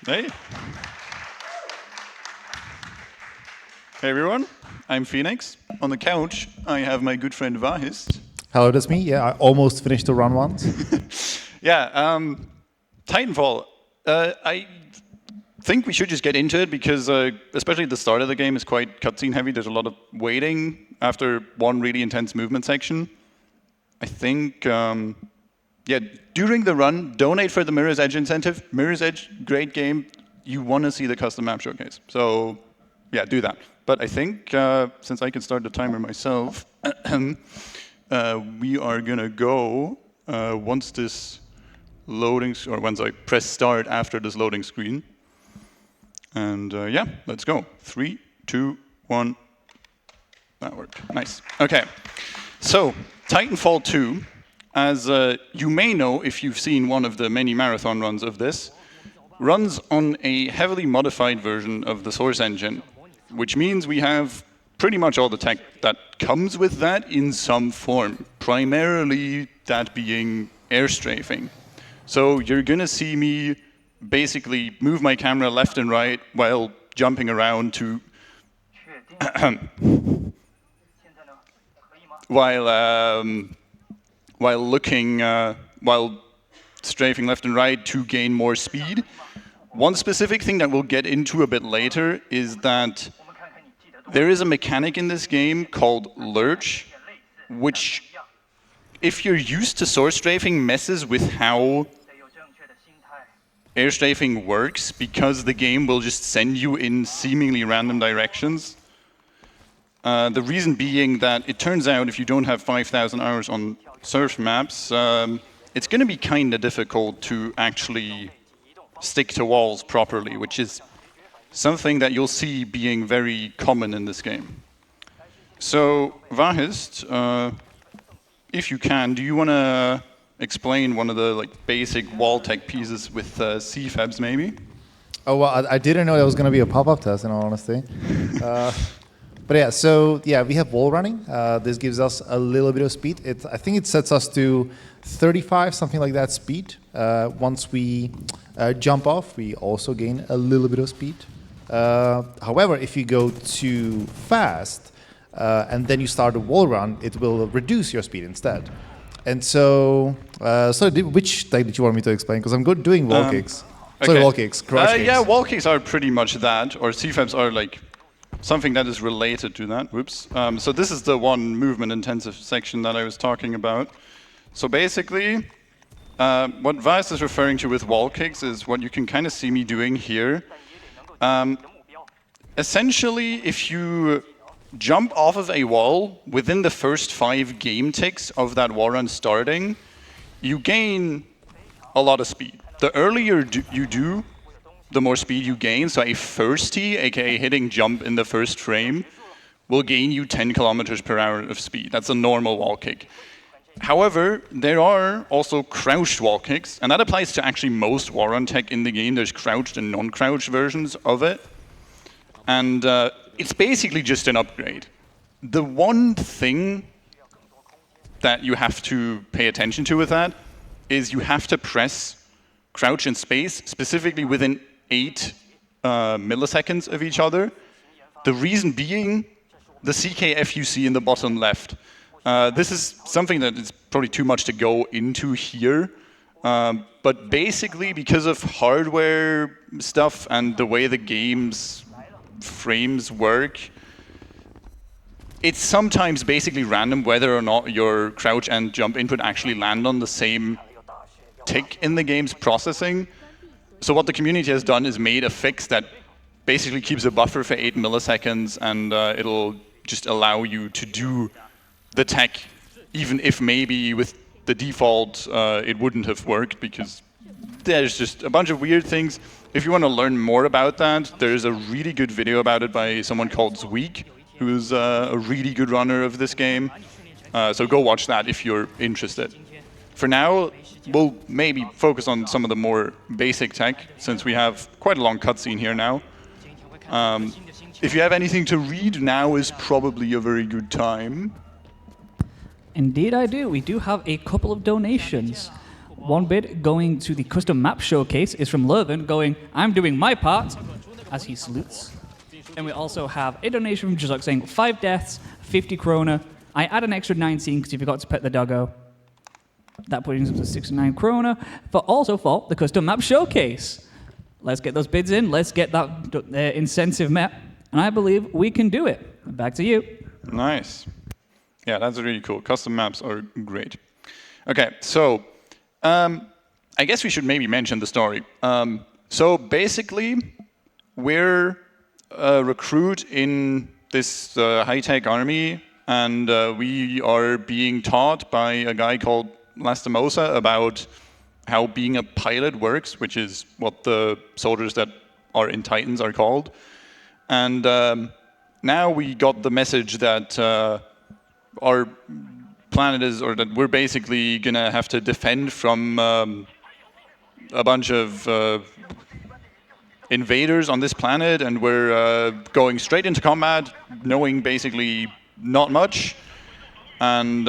Hey. Hey everyone, I'm Phoenix. On the couch, I have my good friend Vahist. Hello, that's me. Yeah, I almost finished the run once. Yeah, Titanfall. I think we should just get into it because especially the start of the game is quite cutscene heavy. There's a lot of waiting after one really intense movement section. I think, yeah, during the run, donate for the Mirror's Edge incentive. Mirror's Edge, great game. You want to see the custom map showcase. So, yeah, do that. But I think, since I can start the timer myself, we are going to go once this loading, or once I press start after this loading screen. And yeah, let's go. 3, 2, 1. That worked. Nice. Okay. So, Titanfall 2, as you may know if you've seen one of the many marathon runs of this, runs on a heavily modified version of the source engine, which means we have pretty much all the tech that comes with that in some form, primarily that being air strafing. So you're going to see me basically move my camera left and right while jumping around to while strafing left and right to gain more speed. One specific thing that we'll get into a bit later is that there is a mechanic in this game called lurch, which, if you're used to source strafing, messes with how air strafing works, because the game will just send you in seemingly random directions. The reason being that it turns out if you don't have 5,000 hours on surf maps, it's going to be kind of difficult to actually stick to walls properly, which is something that you'll see being very common in this game. So, Vahist, if you can, do you want to explain one of the basic wall tech pieces with CFABs, maybe? Oh, well, I didn't know there was going to be a pop-up test, in all honesty. But yeah, so yeah, we have wall running. This gives us a little bit of speed. I think it sets us to 35, something like that speed. Once we jump off, we also gain a little bit of speed. However, if you go too fast and then you start a wall run, it will reduce your speed instead. And so, which type did you want me to explain? Because I'm good doing wall kicks. Okay. Sorry, wall kicks, crouch kicks. Yeah, wall kicks are pretty much that, or CFABs are like something that is related to that. Whoops. So this is the one movement-intensive section that I was talking about. So basically, what Vice is referring to with wall kicks is what you can kind of see me doing here. Essentially, if you jump off of a wall within the first 5 game ticks of that wall run starting, you gain a lot of speed. The earlier you do, the more speed you gain. So a firstie, aka hitting jump in the first frame, will gain you 10 kilometers per hour of speed. That's a normal wall kick. However, there are also crouched wall kicks, and that applies to actually most wall run tech in the game. There's crouched and non-crouched versions of it. And it's basically just an upgrade. The one thing that you have to pay attention to with that is you have to press crouch and space, specifically within 8 milliseconds of each other. The reason being the CKF you see in the bottom left. This is something that is probably too much to go into here. But basically, because of hardware stuff and the way the game's frames work, it's sometimes basically random whether or not your crouch and jump input actually land on the same tick in the game's processing. So what the community has done is made a fix that basically keeps a buffer for 8 milliseconds, and it'll just allow you to do the tech, even if maybe with the default it wouldn't have worked, because there's just a bunch of weird things. If you want to learn more about that, there's a really good video about it by someone called Zweek, who's a really good runner of this game. So go watch that if you're interested. For now, we'll maybe focus on some of the more basic tech, since we have quite a long cutscene here now. If you have anything to read, now is probably a very good time. Indeed I do. We do have a couple of donations. one bid going to the custom map showcase is from Leuven going, I'm doing my part, as he salutes. And we also have a donation from Jazok saying 5 deaths, 50 kroner. I add an extra 19 because you forgot to pet the doggo. That brings us to 69 kroner, but also for the custom map showcase. Let's get those bids in. Let's get that incentive met. And I believe we can do it. Back to you. Nice. Yeah, that's really cool. Custom maps are great. Okay, so I guess we should maybe mention the story. So basically, we're a recruit in this high-tech army, and we are being taught by a guy called Lastimosa about how being a pilot works, which is what the soldiers that are in Titans are called. And now we got the message that our planet is, or that we're basically gonna have to defend from a bunch of invaders on this planet, and we're going straight into combat, knowing basically not much. And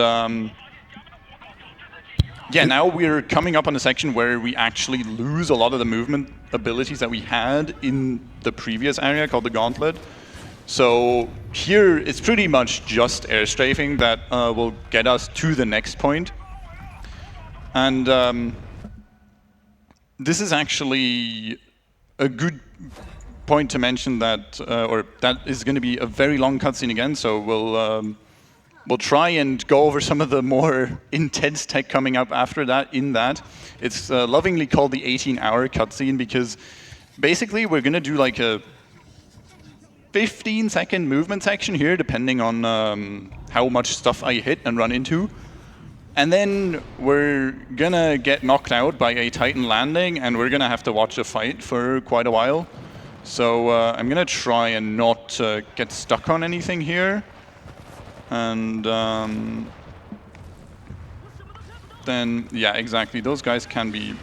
yeah, now we're coming up on a section where we actually lose a lot of the movement abilities that we had in the previous area called the Gauntlet. So here it's pretty much just air strafing that will get us to the next point. And this is actually a good point to mention that, or that is going to be a very long cutscene again, so we'll try and go over some of the more intense tech coming up after that in that. It's lovingly called the 18-hour cutscene because basically we're going to do like a 15-second movement section here, depending on how much stuff I hit and run into. And then we're going to get knocked out by a Titan landing, and we're going to have to watch a fight for quite a while. So I'm going to try and not get stuck on anything here. And then, yeah, exactly. Those guys can be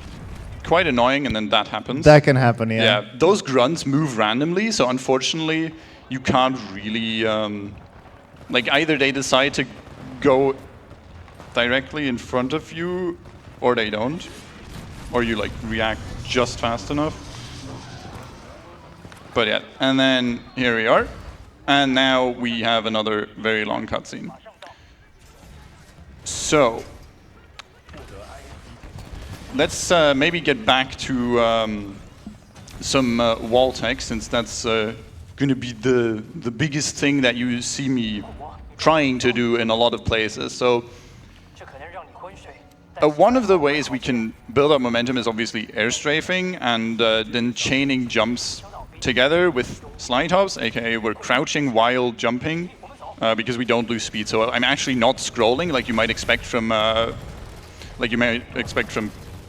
quite annoying, and then that happens. That can happen, yeah. Yeah, those grunts move randomly, so unfortunately, you can't really... like, either they decide to go directly in front of you, or they don't. Or you, like, react just fast enough. But yeah, and then here we are. And now we have another very long cutscene. So, let's maybe get back to some wall tech, since that's going to be the biggest thing that you see me trying to do in a lot of places. So, one of the ways we can build up momentum is obviously air strafing, and then chaining jumps together with slide hops, aka we're crouching while jumping, because we don't lose speed. So I'm actually not scrolling like you might expect from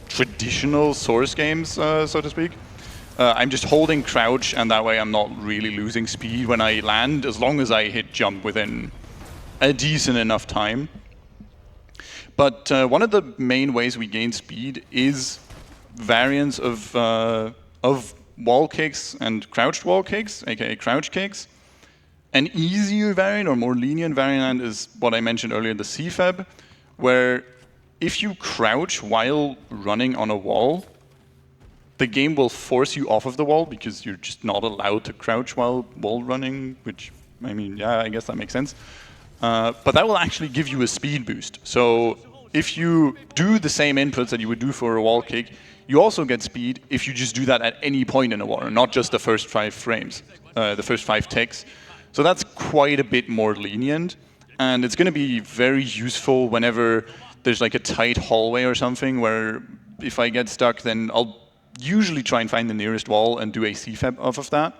traditional Source games, so to speak. I'm just holding crouch, and that way I'm not really losing speed when I land, as long as I hit jump within a decent enough time. But one of the main ways we gain speed is variants of wall kicks and crouched wall kicks, aka crouch kicks. An easier variant or more lenient variant is what I mentioned earlier, the CFAB, where if you crouch while running on a wall, the game will force you off of the wall because you're just not allowed to crouch while wall running, which, I mean, yeah, I guess that makes sense. But that will actually give you a speed boost. So if you do the same inputs that you would do for a wall kick, you also get speed if you just do that at any point in a war, not just the first 5 frames, the first 5 ticks. So that's quite a bit more lenient, and it's going to be very useful whenever there's like a tight hallway or something where if I get stuck, then I'll usually try and find the nearest wall and do a CFAB off of that.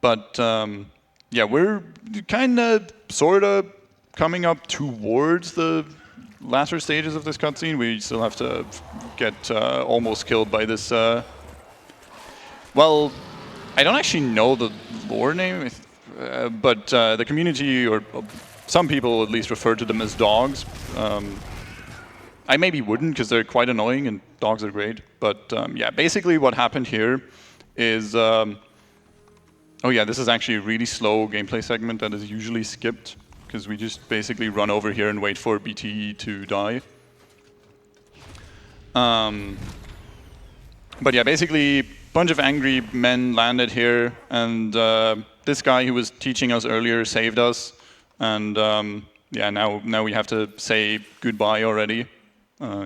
But yeah, we're kind of, sort of coming up towards the latter stages of this cutscene. We still have to get almost killed by this. Well, I don't actually know the lore name, but the community, or some people at least, refer to them as dogs. I maybe wouldn't, because they're quite annoying and dogs are great. But yeah, basically what happened here is... oh yeah, this is actually a really slow gameplay segment that is usually skipped, because we just basically run over here and wait for BT to die. But yeah, basically, a bunch of angry men landed here, and this guy who was teaching us earlier saved us. And yeah, now we have to say goodbye already.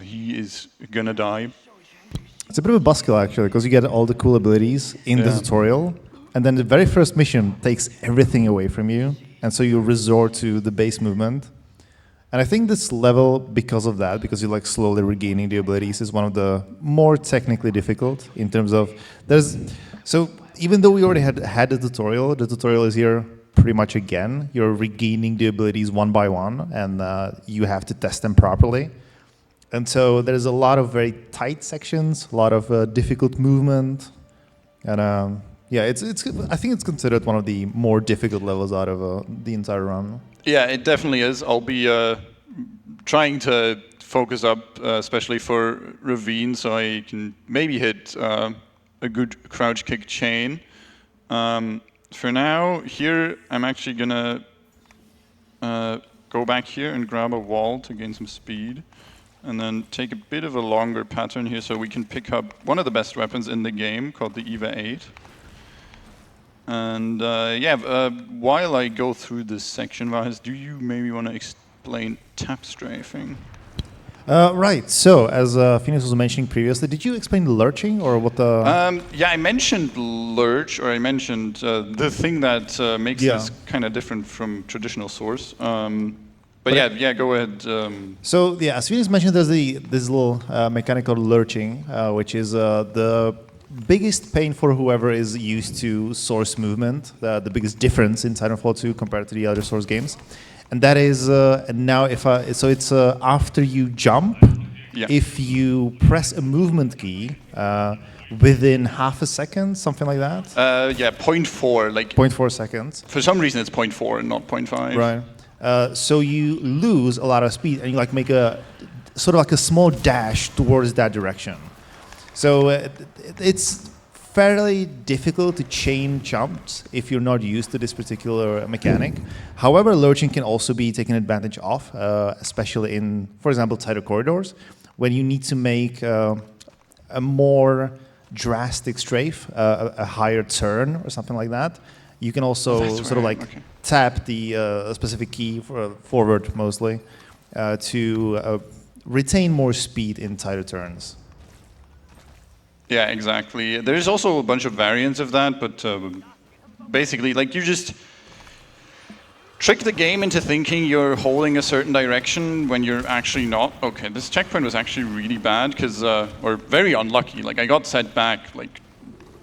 He is gonna die. It's a bit of a buzzkill, actually, because you get all the cool abilities in the tutorial, and then the very first mission takes everything away from you, and so you resort to the base movement. And I think this level, because of that, because you're like slowly regaining the abilities, is one of the more technically difficult in terms of so even though we already had the tutorial is here pretty much again. You're regaining the abilities one by one, and you have to test them properly. And so there's a lot of very tight sections, a lot of difficult movement, and yeah, I think it's considered one of the more difficult levels out of the entire run. Yeah, it definitely is. I'll be trying to focus up, especially for Ravine, so I can maybe hit a good crouch kick chain. For now, here I'm actually gonna go back here and grab a wall to gain some speed, and then take a bit of a longer pattern here so we can pick up one of the best weapons in the game called the EVA 8. And yeah, while I go through this section, Vahis, do you maybe want to explain tap strafing? Right, so as Phoenix was mentioning previously, did you explain the lurching or what the... Yeah, I mentioned lurch, or I mentioned the thing that makes this kind of different from traditional source. But yeah, go ahead. So yeah, as Phoenix mentioned, there's this little mechanic called lurching, which is the biggest pain for whoever is used to source movement, the biggest difference in Titanfall 2 compared to the other source games. And that is now so it's after you jump, if you press a movement key within half a second, something like that. Yeah, 0.4, like 0.4 seconds. For some reason, it's 0.4 and not 0.5. Right. So you lose a lot of speed, and you like make a sort of like a small dash towards that direction. So it's fairly difficult to chain jumps if you're not used to this particular mechanic. However, lurching can also be taken advantage of, especially in, for example, tighter corridors, when you need to make a more drastic strafe, a higher turn or something like that. You can also sort of like tap the specific key forward mostly to retain more speed in tighter turns. Yeah, exactly. There's also a bunch of variants of that, but basically, like, you just trick the game into thinking you're holding a certain direction when you're actually not. Okay, this checkpoint was actually really bad, or very unlucky. Like, I got set back like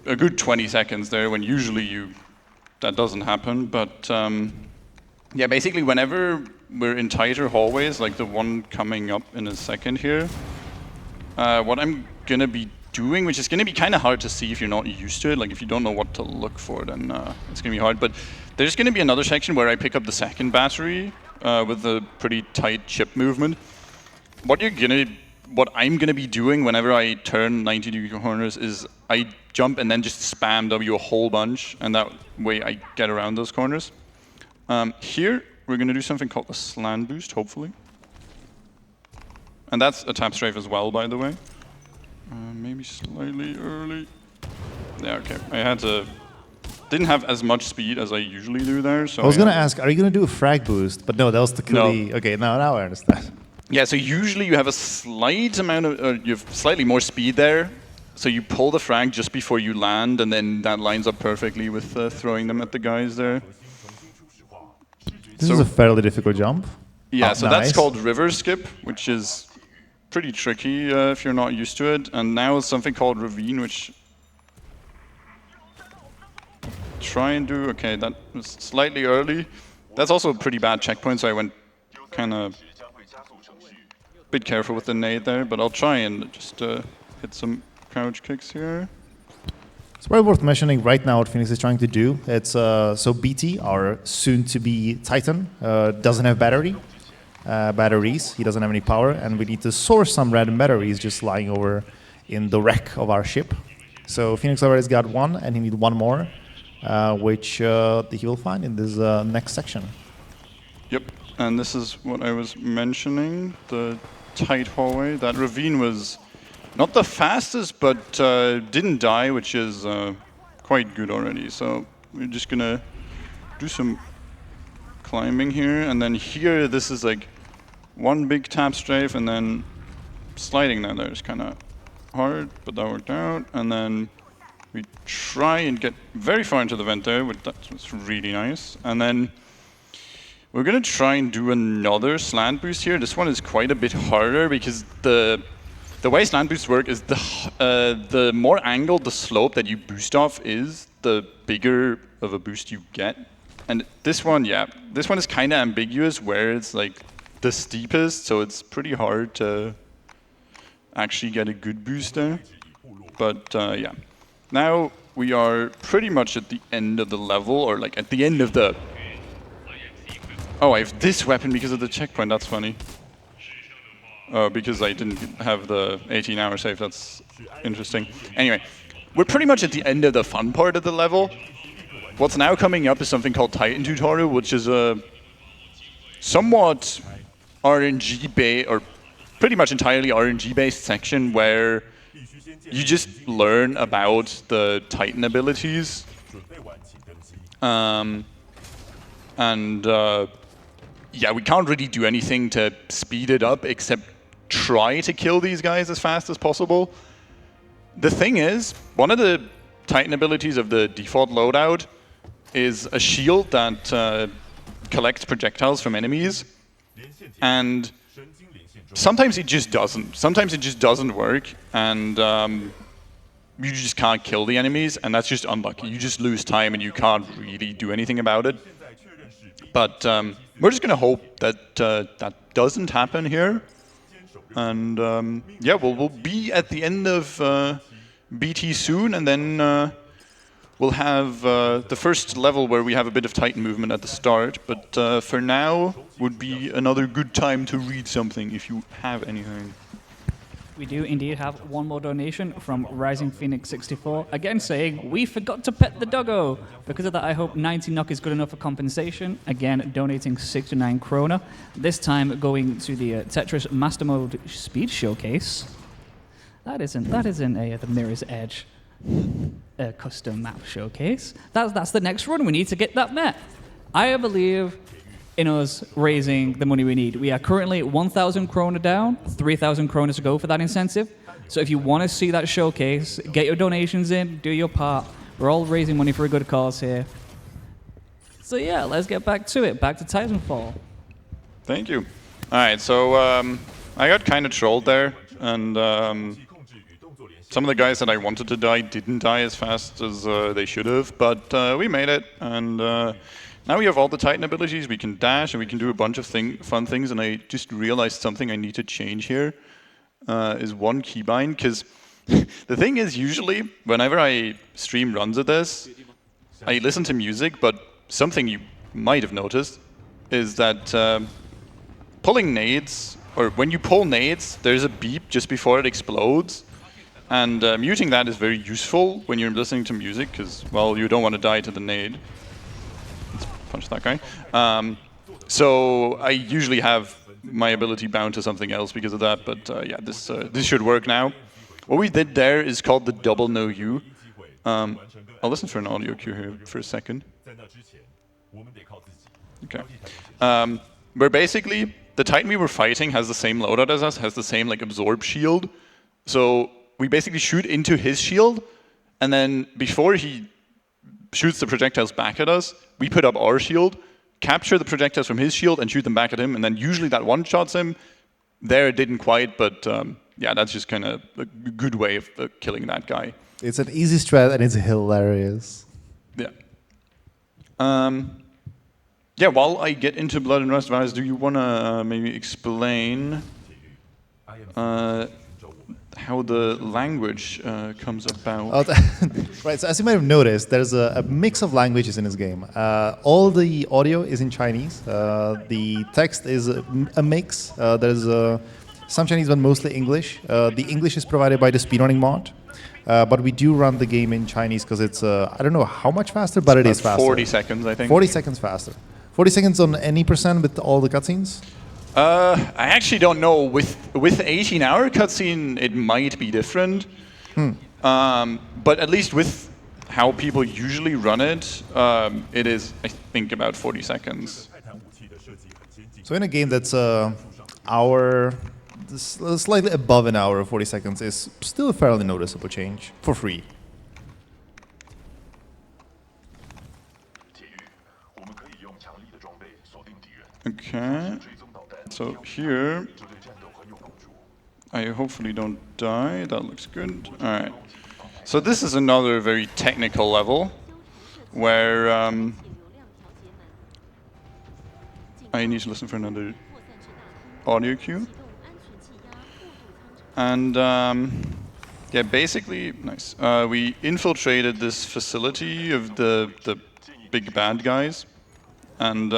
a good 20 seconds there, when usually that doesn't happen. But yeah, basically, whenever we're in tighter hallways, like the one coming up in a second here, what I'm gonna be doing, which is going to be kind of hard to see if you're not used to it, like if you don't know what to look for, then it's going to be hard. But there's going to be another section where I pick up the second battery with a pretty tight chip movement. What I'm going to be doing whenever I turn 90-degree corners is I jump and then just spam W a whole bunch, and that way I get around those corners. Here, we're going to do something called a slant boost, hopefully. And that's a tap strafe as well, by the way. Maybe slightly early. Yeah, okay. Didn't have as much speed as I usually do there. So I was going to ask, are you going to do a frag boost? But no, that was the kill. Okay, now I understand. Yeah, so usually you have a slight amount of, you have slightly more speed there. So you pull the frag just before you land, and then that lines up perfectly with throwing them at the guys there. This is a fairly difficult jump. Yeah, so that's called river skip, which is pretty tricky if you're not used to it. And now something called ravine, which try and do. Okay, that was slightly early. That's also a pretty bad checkpoint, so I went kind of a bit careful with the nade there. But I'll try and just hit some crouch kicks here. It's probably worth mentioning right now what Phoenix is trying to do. It's so BT, our soon-to-be Titan, doesn't have batteries. He doesn't have any power, and we need to source some random batteries just lying over in the wreck of our ship. So Phoenix already got one, and he needs one more, which he will find in this next section. Yep, and this is what I was mentioning, the tight hallway. That ravine was Not the fastest, but didn't die, which is quite good already. So we're just gonna do some climbing here, and then here this is like one big tap strafe, and then sliding down there is kind of hard, but that worked out. And then we try and get very far into the vent there, which that's really nice. And then we're gonna try and do another slant boost here. This one is quite a bit harder because the way slant boosts work is the more angled the slope that you boost off is, the bigger of a boost you get. And this one, yeah, this one is kind of ambiguous where it's like the steepest, so it's pretty hard to actually get a good boost there. But yeah, now we are pretty much at the end of the level, or like at the end of the... Oh, I have this weapon because of the checkpoint, that's funny. Because I didn't have the 18-hour save, that's interesting. Anyway, we're pretty much at the end of the fun part of the level. What's now coming up is something called Titan Tutorial, which is a somewhat RNG-based, or pretty much entirely RNG-based section where you just learn about the Titan abilities. Yeah, we can't really do anything to speed it up except try to kill these guys as fast as possible. The thing is, one of the Titan abilities of the default loadout is a shield that collects projectiles from enemies, and sometimes it just doesn't. Sometimes it just doesn't work, and you just can't kill the enemies, and that's just unlucky. You just lose time, and you can't really do anything about it. But we're just going to hope that that doesn't happen here. And yeah, we'll be at the end of BT soon, and then we'll have the first level where we have a bit of Titan movement at the start. But for now, would be another good time to read something if you have anything. We do indeed have one more donation from Rising Phoenix 64, again saying, "We forgot to pet the doggo." Because of that, I hope 90 NOK is good enough for compensation. Again, donating 69 kroner. This time going to the Tetris Master Mode Speed Showcase. That isn't the Mirror's Edge custom map showcase. That's the next run. We need to get that met. I believe in us raising the money we need. We are currently 1,000 kroner down, 3,000 kroner to go for that incentive. So if you want to see that showcase, get your donations in, do your part. We're all raising money for a good cause here. So yeah, let's get back to it. Back to Titanfall. Thank you. All right, so I got kind of trolled there, and some of the guys that I wanted to die didn't die as fast as they should have, but we made it, and now we have all the Titan abilities. We can dash, and we can do a bunch of fun things, and I just realized something I need to change here is one keybind, because the thing is, usually, whenever I stream runs of this, I listen to music, but something you might have noticed is that pulling nades, or when you pull nades, there's a beep just before it explodes, and muting that is very useful when you're listening to music, because, well, you don't want to die to the nade. Punch that guy. So I usually have my ability bound to something else because of that, but yeah, this should work now. What we did there is called the double no U. I'll listen for an audio cue here for a second. Okay. Where basically the Titan we were fighting has the same loadout as us, has the same like absorb shield. So we basically shoot into his shield, and then before he shoots the projectiles back at us, we put up our shield, capture the projectiles from his shield, and shoot them back at him, and then usually that one-shots him. There it didn't quite, but yeah, that's just kind of a good way of killing that guy. It's an easy strat, and it's hilarious. Yeah. Yeah, while I get into Blood and Rust Virus, do you want to maybe explain how the language comes about? Right, so as you might have noticed, there's a mix of languages in this game. All the audio is in Chinese. The text is a mix. There's some Chinese, but mostly English. The English is provided by the Speedrunning mod. But we do run the game in Chinese because it's, I don't know how much faster, but it is faster. 40 seconds, I think. 40 seconds faster. 40 seconds on any percent with all the cutscenes? I actually don't know. With 18-hour cutscene, it might be different. But at least with how people usually run it, it is, I think, about 40 seconds. So in a game that's hour, slightly above an hour, 40 seconds is still a fairly noticeable change for free. Okay. So here, I hopefully don't die. That looks good. All right. So this is another very technical level where I need to listen for another audio cue. And yeah, basically, nice. We infiltrated this facility of the big bad guys. And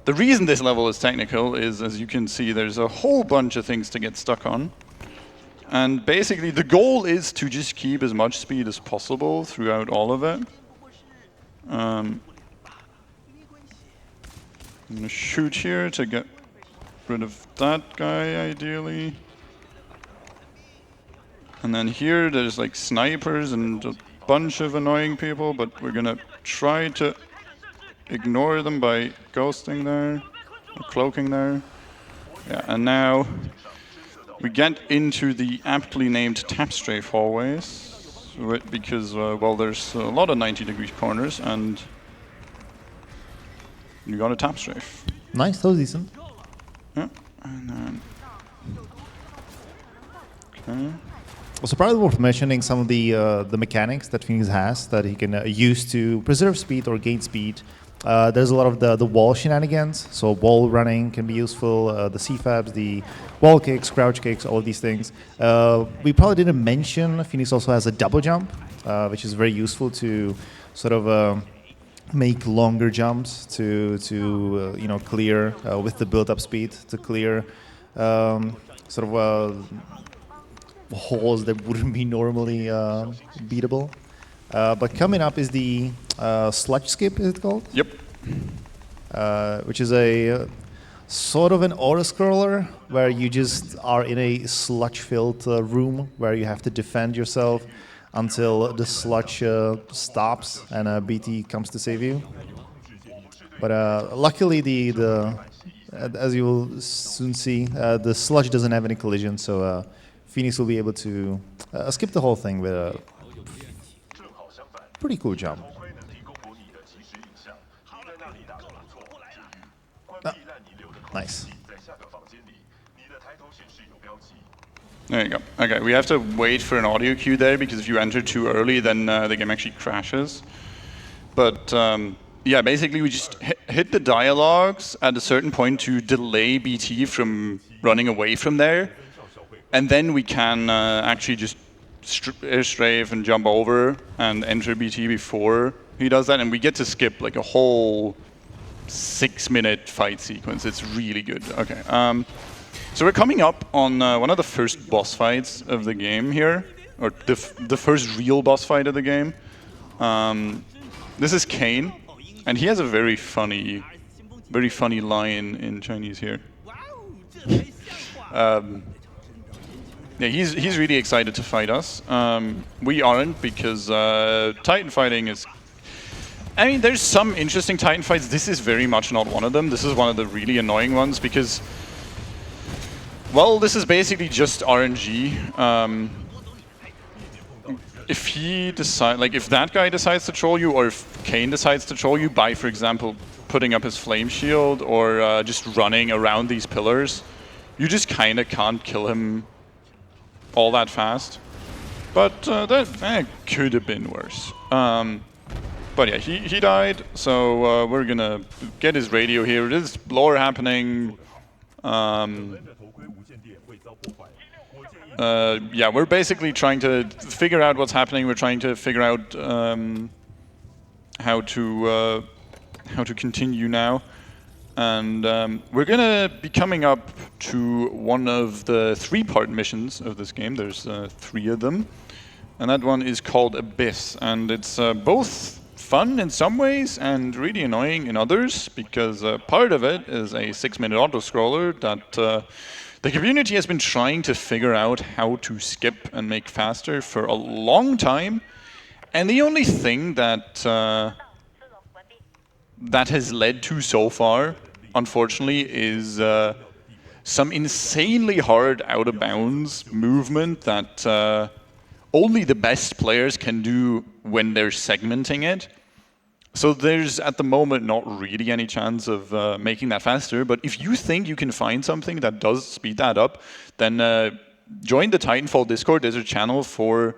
the reason this level is technical is, as you can see, there's a whole bunch of things to get stuck on. And basically, the goal is to just keep as much speed as possible throughout all of it. I'm going to shoot here to get rid of that guy, ideally. And then here, there's like snipers and a bunch of annoying people, but we're going to try to ignore them by ghosting there, or cloaking there. Yeah, and now we get into the aptly named tap strafe hallways, because, well, there's a lot of 90-degree corners, and you got a tap strafe. Nice, that was decent. Yeah, and then... Okay. Also, probably worth mentioning some of the mechanics that Phoenix has that he can use to preserve speed or gain speed. There's a lot of the wall shenanigans, so wall running can be useful, the CFABs, the wall kicks, crouch kicks, all of these things. We probably didn't mention Phoenix also has a double jump, which is very useful to sort of make longer jumps to you know, clear with the build-up speed to clear sort of holes that wouldn't be normally beatable. But coming up is the sludge skip, is it called? Yep. Which is a sort of an auto-scroller where you just are in a sludge-filled room where you have to defend yourself until the sludge stops and BT comes to save you. But luckily, as you will soon see, the sludge doesn't have any collision, so Phoenix will be able to skip the whole thing with a pretty cool jump. Nice. There you go. Okay, we have to wait for an audio cue there, because if you enter too early, then the game actually crashes. But yeah, basically we just hit the dialogues at a certain point to delay BT from running away from there. And then we can actually just air strafe and jump over and enter BT before he does that. And we get to skip like a whole 6-minute fight sequence. It's really good. Okay. So we're coming up on one of the first boss fights of the game here, or the first real boss fight of the game. This is Kane, and he has a very funny line in Chinese here. Yeah, he's really excited to fight us. We aren't, because Titan fighting is... I mean, there's some interesting Titan fights. This is very much not one of them. This is one of the really annoying ones, because... Well, this is basically just RNG. If he decide, like, if that guy decides to troll you, or if Kane decides to troll you by, for example, putting up his flame shield or just running around these pillars, you just kind of can't kill him all that fast. But that could have been worse. But yeah, he died, so we're gonna get his radio here. There's lore happening. Yeah, we're basically trying to figure out what's happening. We're trying to figure out how to continue now, and we're gonna be coming up to one of the 3-part missions of this game. There's 3 of them, and that one is called Abyss, and it's both fun in some ways and really annoying in others, because part of it is a 6-minute auto-scroller that the community has been trying to figure out how to skip and make faster for a long time. And the only thing that that has led to so far, unfortunately, is some insanely hard out-of-bounds movement that only the best players can do when they're segmenting it. So there's, at the moment, not really any chance of making that faster. But if you think you can find something that does speed that up, then join the Titanfall Discord. There's a channel for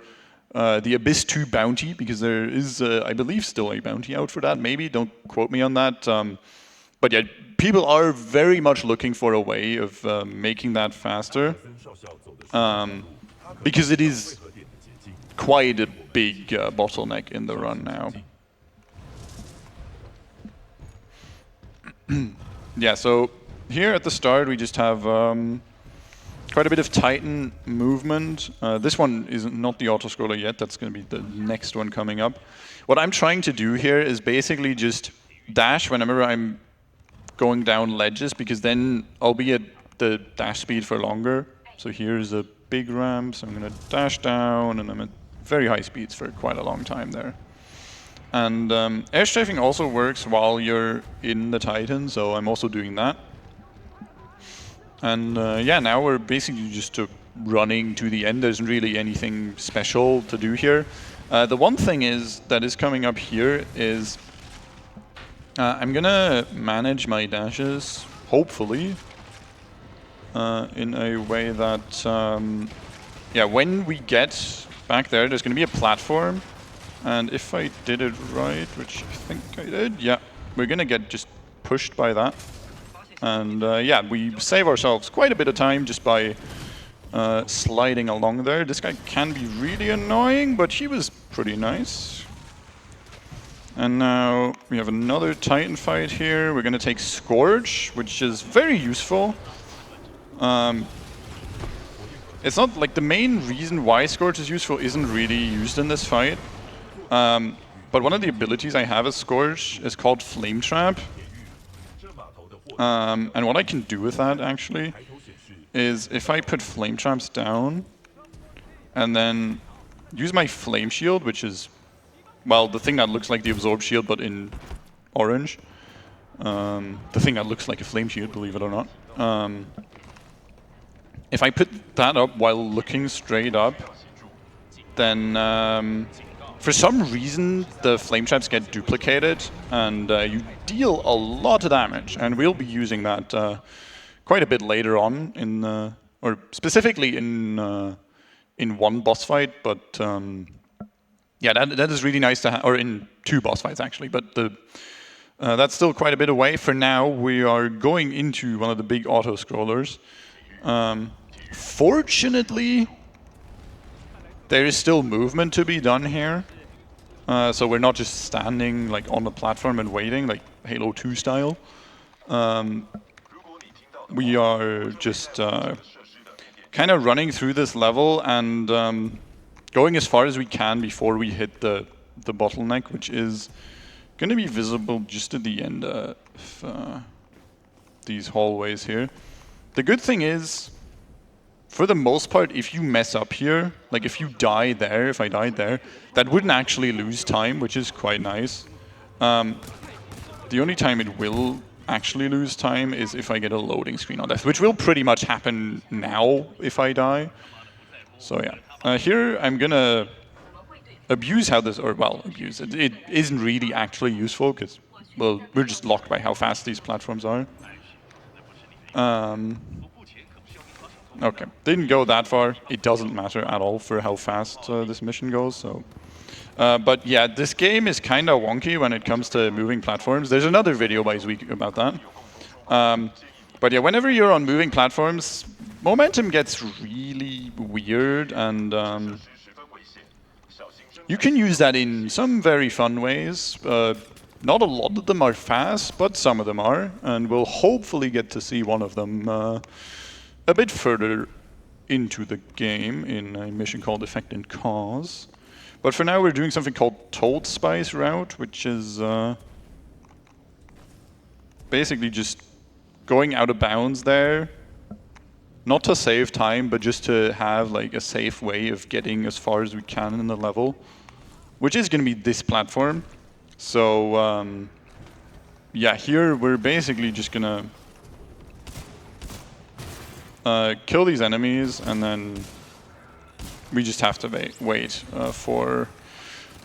the Abyss 2 bounty, because there is, I believe, still a bounty out for that. Maybe, don't quote me on that. But yeah, people are very much looking for a way of making that faster, because it is quite a big bottleneck in the run now. Yeah, so here at the start we just have quite a bit of Titan movement. This one is not the auto-scroller yet, that's going to be the next one coming up. What I'm trying to do here is basically just dash whenever I'm going down ledges, because then I'll be at the dash speed for longer. So here's a big ramp, so I'm going to dash down, and I'm at very high speeds for quite a long time there. And air strafing also works while you're in the Titan, so I'm also doing that. And yeah, now we're basically just running to the end. There isn't really anything special to do here. The one thing that is coming up here is I'm gonna manage my dashes, hopefully, in a way that, yeah, when we get back there's gonna be a platform. And if I did it right, which I think I did, yeah, we're gonna get just pushed by that. And yeah, we save ourselves quite a bit of time just by sliding along there. This guy can be really annoying, but he was pretty nice. And now we have another Titan fight here. We're gonna take Scourge, which is very useful. It's not like the main reason why Scourge is useful isn't really used in this fight. But one of the abilities I have as Scourge is called Flame Trap. And what I can do with that, actually, is if I put Flame Traps down and then use my Flame Shield, which is, well, the thing that looks like the Absorb Shield, but in orange. The thing that looks like a Flame Shield, believe it or not. If I put that up while looking straight up, then for some reason, the flame traps get duplicated, and you deal a lot of damage. And we'll be using that quite a bit later on, or specifically in one boss fight. But yeah, that is really nice to have, or in 2 boss fights actually. But that's still quite a bit away. For now, we are going into one of the big auto scrollers. Fortunately, there is still movement to be done here. So we're not just standing like on the platform and waiting, like Halo 2 style. We are just kind of running through this level and going as far as we can before we hit the bottleneck, which is going to be visible just at the end of these hallways here. The good thing is, for the most part, if you mess up here, like if you die there, if I died there, that wouldn't actually lose time, which is quite nice. The only time it will actually lose time is if I get a loading screen on death, which will pretty much happen now if I die. So yeah, here I'm gonna abuse how this, or well, abuse it. It isn't really actually useful because, well, we're just locked by how fast these platforms are. Okay, didn't go that far. It doesn't matter at all for how fast this mission goes. So, but yeah, this game is kind of wonky when it comes to moving platforms. There's another video by Zweek about that. But yeah, whenever you're on moving platforms, momentum gets really weird, and you can use that in some very fun ways. Not a lot of them are fast, but some of them are, and we'll hopefully get to see one of them a bit further into the game in a mission called Effect and Cause. But for now, we're doing something called Told Spice route, which is basically just going out of bounds there, not to save time, but just to have like a safe way of getting as far as we can in the level, which is going to be this platform. So yeah, here we're basically just going to kill these enemies, and then we just have to wait for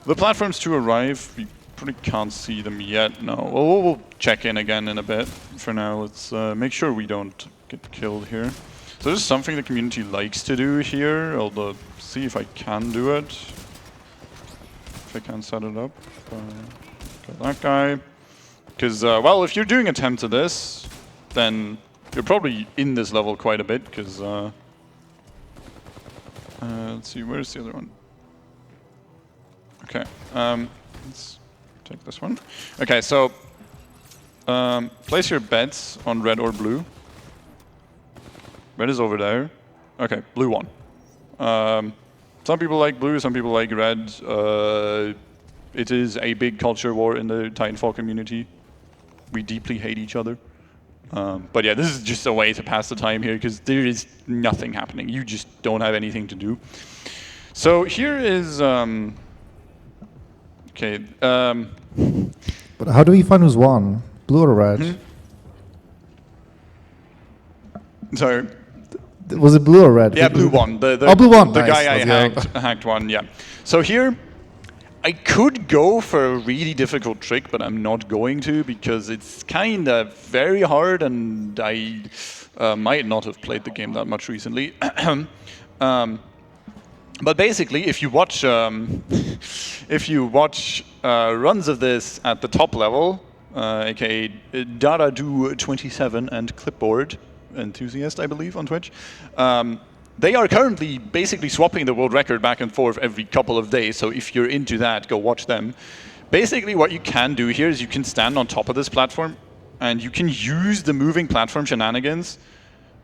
the platforms to arrive. We probably can't see them yet. No, well, we'll check in again in a bit. For now, let's make sure we don't get killed here. So this is something the community likes to do here. I'll see if I can do it. If I can set it up. Got that guy. Because, well, if you're doing attempts of this, then you're probably in this level quite a bit, because let's see, where's the other one? Okay, let's take this one. Okay, so place your bets on red or blue. Red is over there. Okay, blue won. Some people like blue, some people like red. It is a big culture war in the Titanfall community. We deeply hate each other. But yeah, this is just a way to pass the time here, because there is nothing happening. You just don't have anything to do. So here is... okay. But how do we find who's won? Blue or red? Sorry. Was it blue or red? Yeah, blue won. Blue won. The Nice. guy I Let's hacked won, yeah. So here, I could go for a really difficult trick, but I'm not going to, because it's kind of very hard, and I might not have played the game that much recently. But basically, if you watch runs of this at the top level, aka Daradu27 and Clipboard Enthusiast, I believe, on Twitch, they are currently basically swapping the world record back and forth every couple of days. So if you're into that, go watch them. Basically, what you can do here is you can stand on top of this platform, and you can use the moving platform shenanigans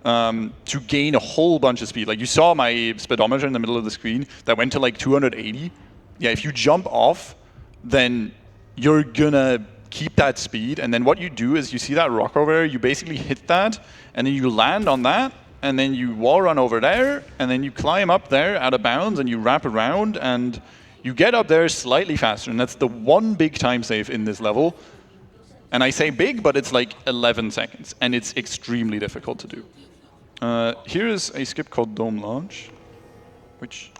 to gain a whole bunch of speed. Like, you saw my speedometer in the middle of the screen that went to like 280. Yeah, if you jump off, then you're gonna keep that speed. And then what you do is, you see that rock over there, you basically hit that, and then you land on that, and then you wall run over there, and then you climb up there out of bounds, and you wrap around, and you get up there slightly faster. And that's the one big time save in this level. And I say big, but it's like 11 seconds, and it's extremely difficult to do. Here is a skip called Dome Launch, which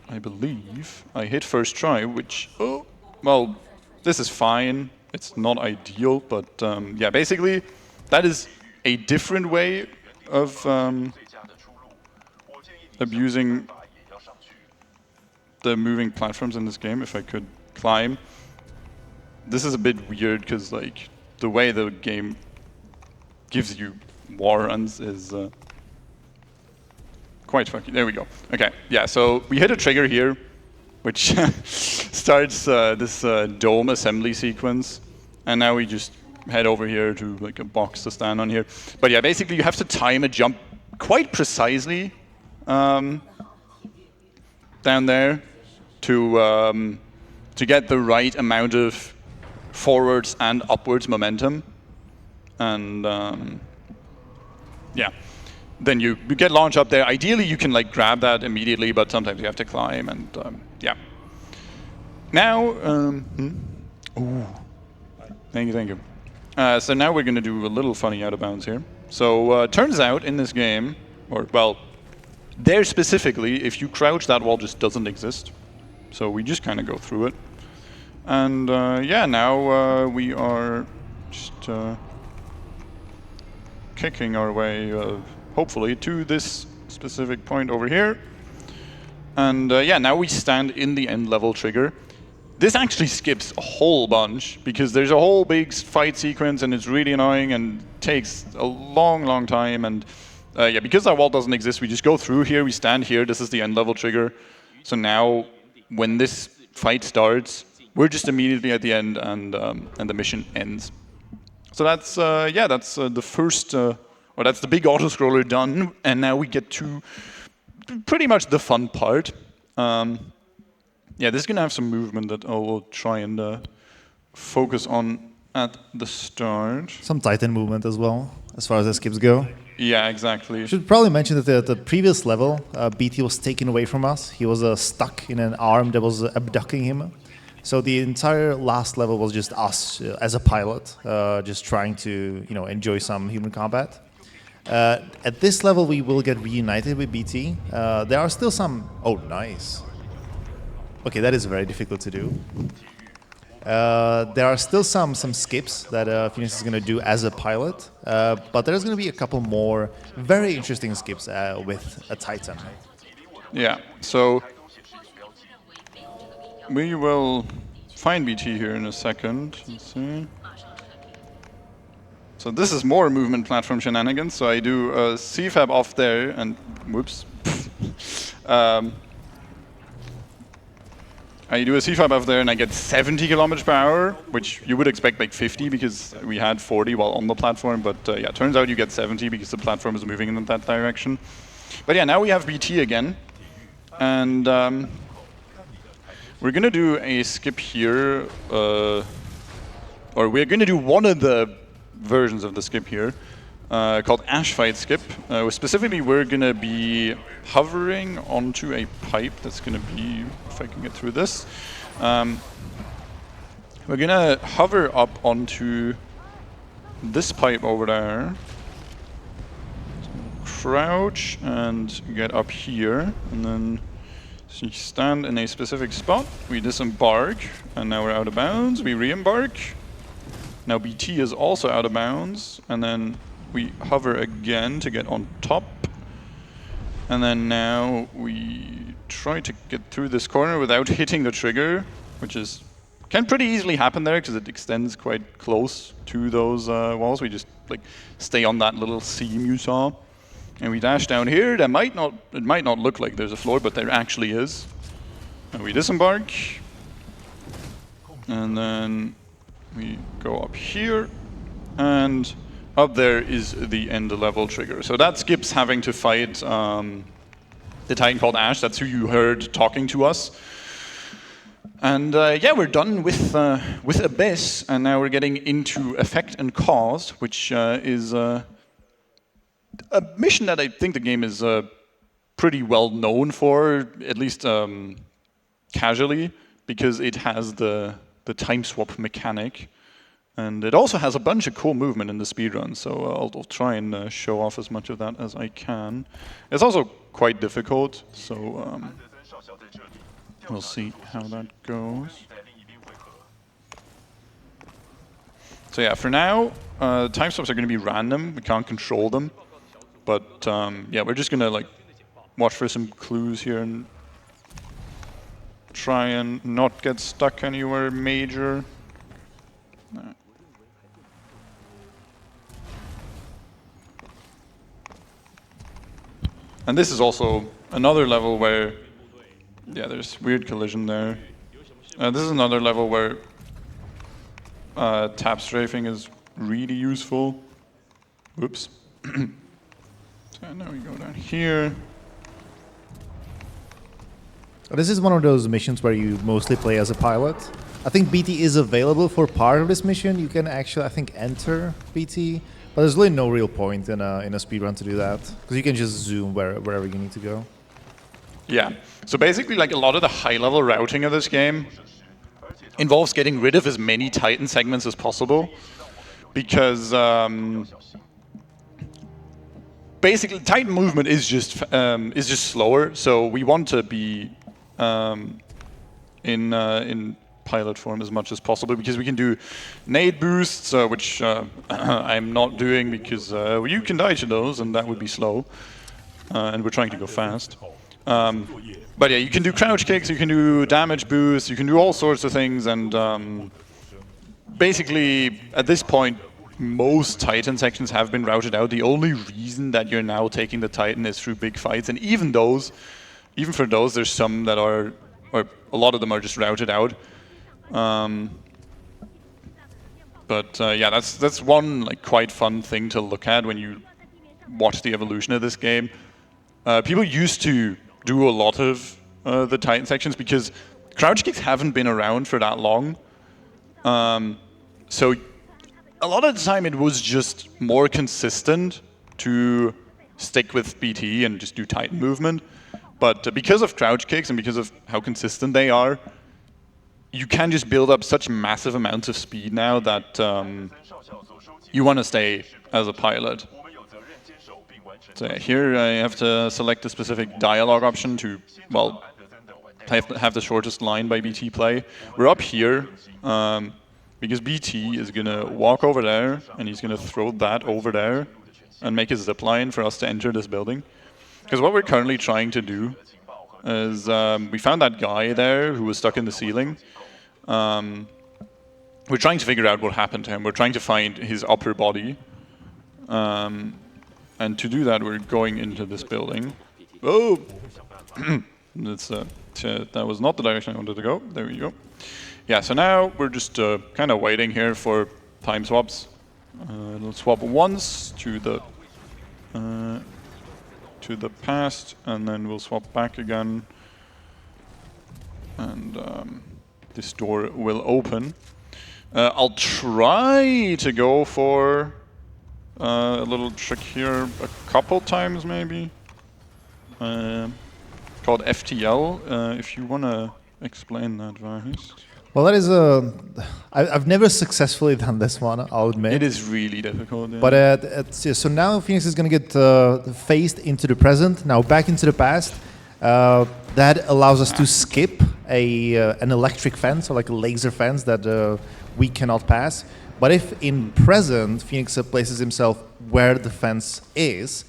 I believe I hit first try, which, oh, well, this is fine. It's not ideal, but yeah, basically, that is a different way of abusing the moving platforms in this game. If I could climb. This is a bit weird, because like the way the game gives you war runs is quite funky. There we go. Okay, yeah, so we hit a trigger here, which starts this dome assembly sequence, and now we just head over here to like a box to stand on here. But yeah, basically you have to time a jump quite precisely down there to get the right amount of forwards and upwards momentum, and yeah, then you get launch up there. Ideally, you can like grab that immediately, but sometimes you have to climb, and yeah. Now, ooh, thank you. So now we're going to do a little funny out of bounds here. So turns out in this game, or well, there specifically, if you crouch, that wall just doesn't exist. So we just kind of go through it. And yeah, now we are just kicking our way, hopefully, to this specific point over here. And yeah, now we stand in the end level trigger. This actually skips a whole bunch, because there's a whole big fight sequence, and it's really annoying and takes a long, long time. And yeah, because that wall doesn't exist, we just go through here, we stand here, this is the end level trigger. So now, when this fight starts, we're just immediately at the end, and the mission ends. So that's, yeah, that's the first, or that's the big auto-scroller done, and now we get to pretty much the fun part. Yeah, this is going to have some movement that I will try and focus on at the start. Some Titan movement as well, as far as the skips go. Yeah, exactly. Should probably mention that the previous level, BT was taken away from us. He was stuck in an arm that was abducting him. So the entire last level was just us as a pilot, just trying to enjoy some human combat. At this level, we will get reunited with BT. There are still some... Oh, nice. Okay, that is very difficult to do. There are still some skips that Phoenix is going to do as a pilot, but there's going to be a couple more very interesting skips with a Titan. Yeah, so we will find BT here in a second. Let's see. So this is more movement platform shenanigans. So I do a CFAB off there and whoops. I do a CFAB off there and I get 70 kilometers per hour, which you would expect like 50 because we had 40 while on the platform. But yeah, turns out you get 70 because the platform is moving in that direction. But yeah, now we have BT again. And we're going to do a skip here, or we're going to do one of the versions of the skip here, called Ash Fight Skip. Specifically, we're going to be hovering onto a pipe that's going to be, if I can get through this, we're going to hover up onto this pipe over there, crouch and get up here, and then so you stand in a specific spot, we disembark, and now we're out of bounds, we re-embark. Now BT is also out of bounds, and then we hover again to get on top. And then now we try to get through this corner without hitting the trigger, which can pretty easily happen there because it extends quite close to those walls. We just like stay on that little seam you saw. And we dash down here. It might not look like there's a floor, but there actually is. And we disembark. And then we go up here. And up there is the end level trigger. So that skips having to fight the Titan called Ash. That's who you heard talking to us. And yeah, we're done with Abyss. And now we're getting into Effect and Cause, which is... a mission that I think the game is pretty well known for, at least casually, because it has the time swap mechanic. And it also has a bunch of cool movement in the speedrun, so I'll try and show off as much of that as I can. It's also quite difficult, so we'll see how that goes. So yeah, for now, time swaps are going to be random. We can't control them. But yeah, we're just going to like watch for some clues here and try and not get stuck anywhere major. No. And this is also another level where, yeah, there's weird collision there. This is another level where tap strafing is really useful. Whoops. So now we go down here. This is one of those missions where you mostly play as a pilot. I think BT is available for part of this mission. You can actually, I think, enter BT, but there's really no real point in a speedrun to do that, because you can just zoom wherever you need to go. Yeah, so basically like a lot of the high-level routing of this game involves getting rid of as many Titan segments as possible, because basically Titan movement is just slower, so we want to be in pilot form as much as possible, because we can do nade boosts, which I'm not doing because you can die to those and that would be slow, and we're trying to go fast. But yeah, you can do crouch kicks, you can do damage boosts, you can do all sorts of things, and basically at this point most Titan sections have been routed out. The only reason that you're now taking the Titan is through big fights, and even for those, there's some that are, or a lot of them are just routed out. But yeah, that's one like quite fun thing to look at when you watch the evolution of this game. People used to do a lot of the Titan sections because crouch kicks haven't been around for that long. So a lot of the time it was just more consistent to stick with BT and just do Titan movement. But because of crouch kicks and because of how consistent they are, you can just build up such massive amounts of speed now that you want to stay as a pilot. So yeah, here I have to select a specific dialogue option to, well, have the shortest line by BT play. We're up here because BT is going to walk over there and he's going to throw that over there and make a zip line for us to enter this building. Because what we're currently trying to do is we found that guy there who was stuck in the ceiling. We're trying to figure out what happened to him. We're trying to find his upper body. And to do that, we're going into this building. Oh! That was not the direction I wanted to go. There we go. Yeah, so now we're just kind of waiting here for time swaps. We'll swap once to the past, and then we'll swap back again. And this door will open. I'll try to go for a little trick here a couple times maybe. Called FTL, if you want to explain that, Vahis. Well, that is I've never successfully done this one, I'll admit. It is really difficult. Yeah. But so now Phoenix is going to get phased into the present, now back into the past. That allows us to skip an electric fence, or like a laser fence that we cannot pass. But if in present Phoenix places himself where the fence is,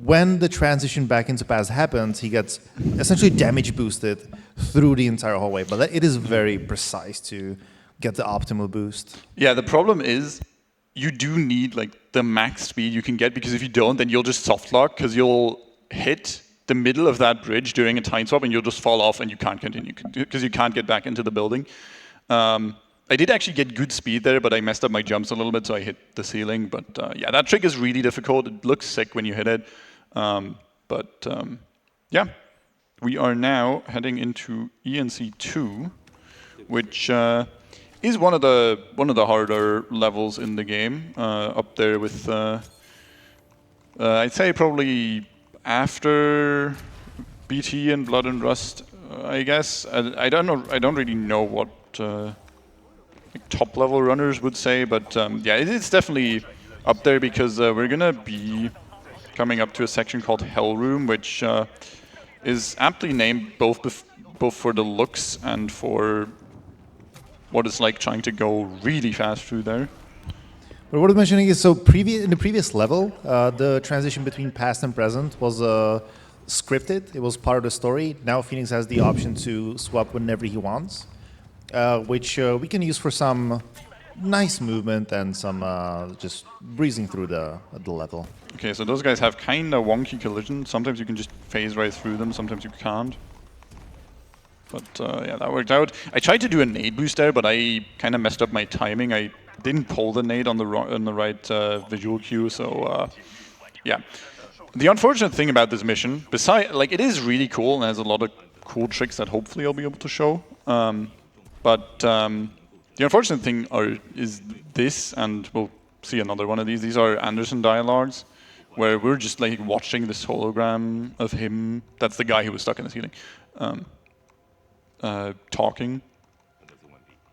when the transition back into past happens, he gets essentially damage boosted through the entire hallway. But it is very precise to get the optimal boost. Yeah, the problem is you do need like the max speed you can get, because if you don't, then you'll just soft lock, because you'll hit the middle of that bridge during a time swap and you'll just fall off and you can't continue because you can't get back into the building. I did actually get good speed there, but I messed up my jumps a little bit, so I hit the ceiling. But yeah, that trick is really difficult. It looks sick when you hit it. Yeah, we are now heading into ENC2, which is one of the harder levels in the game, up there with I'd say probably after BT and Blood and Rust, I guess. I don't know. I don't really know what top level runners would say, but yeah, it's definitely up there because we're gonna be coming up to a section called Hell Room, which is aptly named both for the looks and for what it's like trying to go really fast through there. But what I'm mentioning is, so in the previous level, the transition between past and present was scripted. It was part of the story. Now Phoenix has the option to swap whenever he wants, which we can use for some nice movement and some just breezing through the level. Okay, so those guys have kind of wonky collision. Sometimes you can just phase right through them, sometimes you can't. But yeah, that worked out. I tried to do a nade boost there, but I kind of messed up my timing. I didn't pull the nade on the right visual cue, so yeah. The unfortunate thing about this mission, besides, like, it is really cool and has a lot of cool tricks that hopefully I'll be able to show. But the unfortunate thing is this, and we'll see another one of these. These are Anderson dialogues, where we're just like watching this hologram of him. That's the guy who was stuck in the ceiling, talking.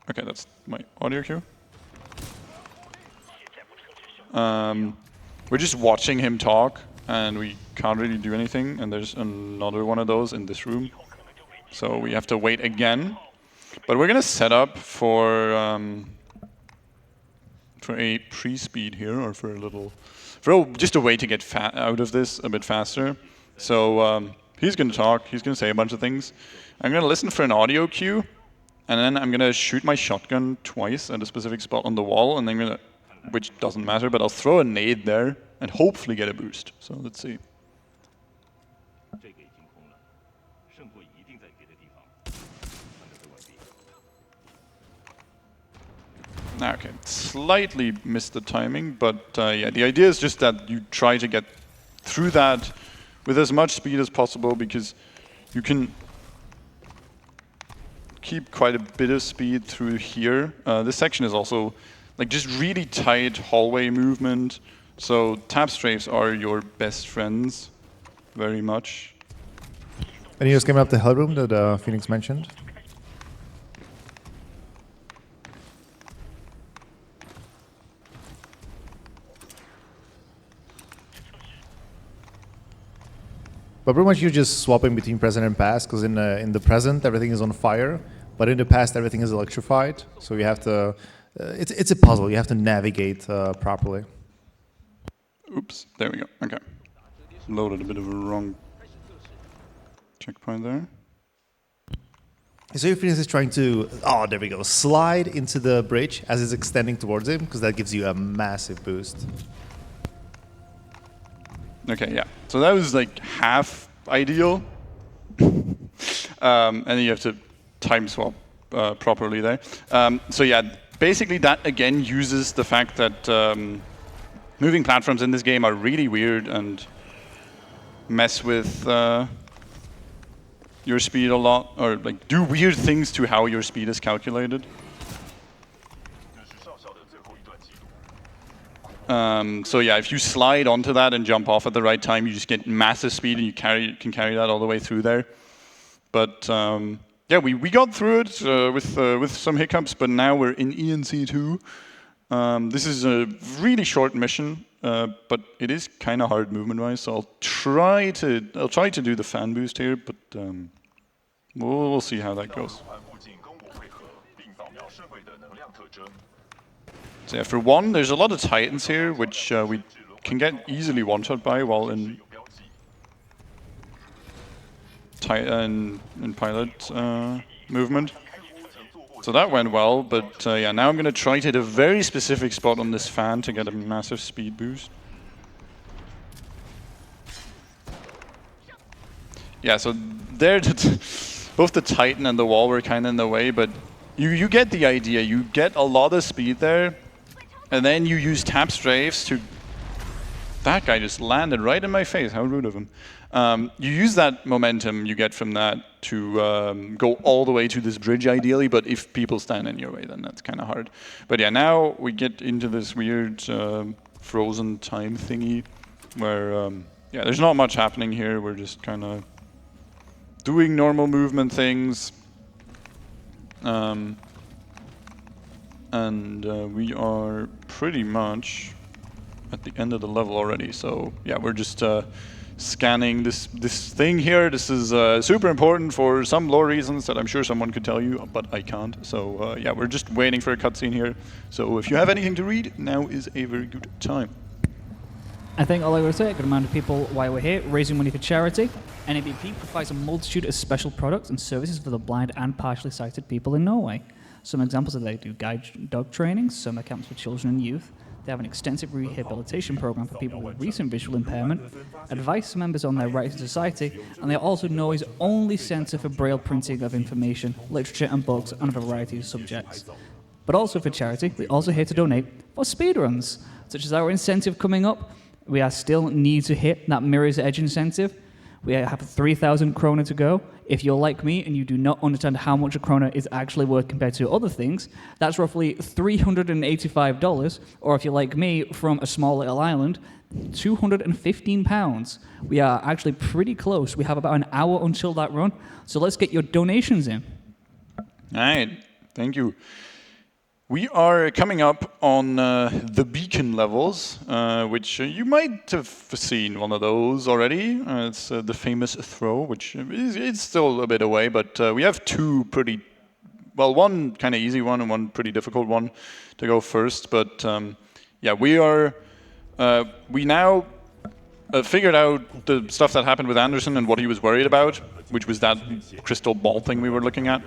Okay, that's my audio cue. We're just watching him talk, and we can't really do anything. And there's another one of those in this room, so we have to wait again. But we're gonna set up for a pre-speed here, or for just a way to get out of this a bit faster. So he's gonna talk. He's gonna say a bunch of things. I'm gonna listen for an audio cue, and then I'm gonna shoot my shotgun twice at a specific spot on the wall, and then which doesn't matter, but I'll throw a nade there and hopefully get a boost. So let's see. Okay, slightly missed the timing, but yeah, the idea is just that you try to get through that with as much speed as possible, because you can keep quite a bit of speed through here. This section is also like just really tight hallway movement. So tap strafes are your best friends, very much. And you just came up the hell room that Phoenix mentioned. But pretty much you're just swapping between present and past, because in the present everything is on fire, but in the past everything is electrified. So you have to, it's a puzzle. You have to navigate properly. Oops, there we go. Okay, loaded a bit of a wrong checkpoint there. So your Phoenix is trying to, oh, there we go, slide into the bridge as it's extending towards him, because that gives you a massive boost. Okay, yeah. So that was like half ideal. And then you have to time swap properly there. So yeah, basically that again uses the fact that moving platforms in this game are really weird and mess with your speed a lot, or like do weird things to how your speed is calculated. So yeah, if you slide onto that and jump off at the right time, you just get massive speed and you can carry that all the way through there. But yeah, we got through it with some hiccups, but now we're in ENC2. This is a really short mission, but it is kind of hard movement-wise. So I'll try to do the fan boost here, but we'll see how that goes. So yeah, for one, there's a lot of Titans here, which we can get easily one-shot by while in pilot movement. So that went well, but yeah, now I'm going to try to hit a very specific spot on this fan to get a massive speed boost. Yeah, so there, both the Titan and the wall were kind of in the way, but you get the idea. You get a lot of speed there. And then you use tap strafes to... That guy just landed right in my face. How rude of him. You use that momentum you get from that to go all the way to this bridge, ideally. But if people stand in your way, then that's kind of hard. But yeah, now we get into this weird frozen time thingy where, yeah, there's not much happening here. We're just kind of doing normal movement things. And we are pretty much at the end of the level already. So yeah, we're just scanning this thing here. This is super important for some lore reasons that I'm sure someone could tell you, but I can't. So yeah, we're just waiting for a cutscene here. So if you have anything to read, now is a very good time. I think all I would say, a good amount of people while we're here, raising money for charity. NABP provides a multitude of special products and services for the blind and partially sighted people in Norway. Some examples are they do guide dog training, summer camps for children and youth. They have an extensive rehabilitation program for people with recent visual impairment, advice to members on their rights in society, and they are also Norway's only centre for braille printing of information, literature and books on a variety of subjects. But also for charity, we're also here to donate for speedruns, such as our incentive coming up. We are still need to hit that Mirror's Edge incentive. We have 3,000 kroner to go. If you're like me and you do not understand how much a kroner is actually worth compared to other things, that's roughly $385. Or if you're like me, from a small little island, £215. We are actually pretty close. We have about an hour until that run. So let's get your donations in. All right, thank you. We are coming up on the beacon levels, which you might have seen one of those already. It's the famous throw, which it's still a bit away, but we have two pretty, well, one kind of easy one and one pretty difficult one to go first. But yeah, we now figured out the stuff that happened with Anderson and what he was worried about, which was that crystal ball thing we were looking at.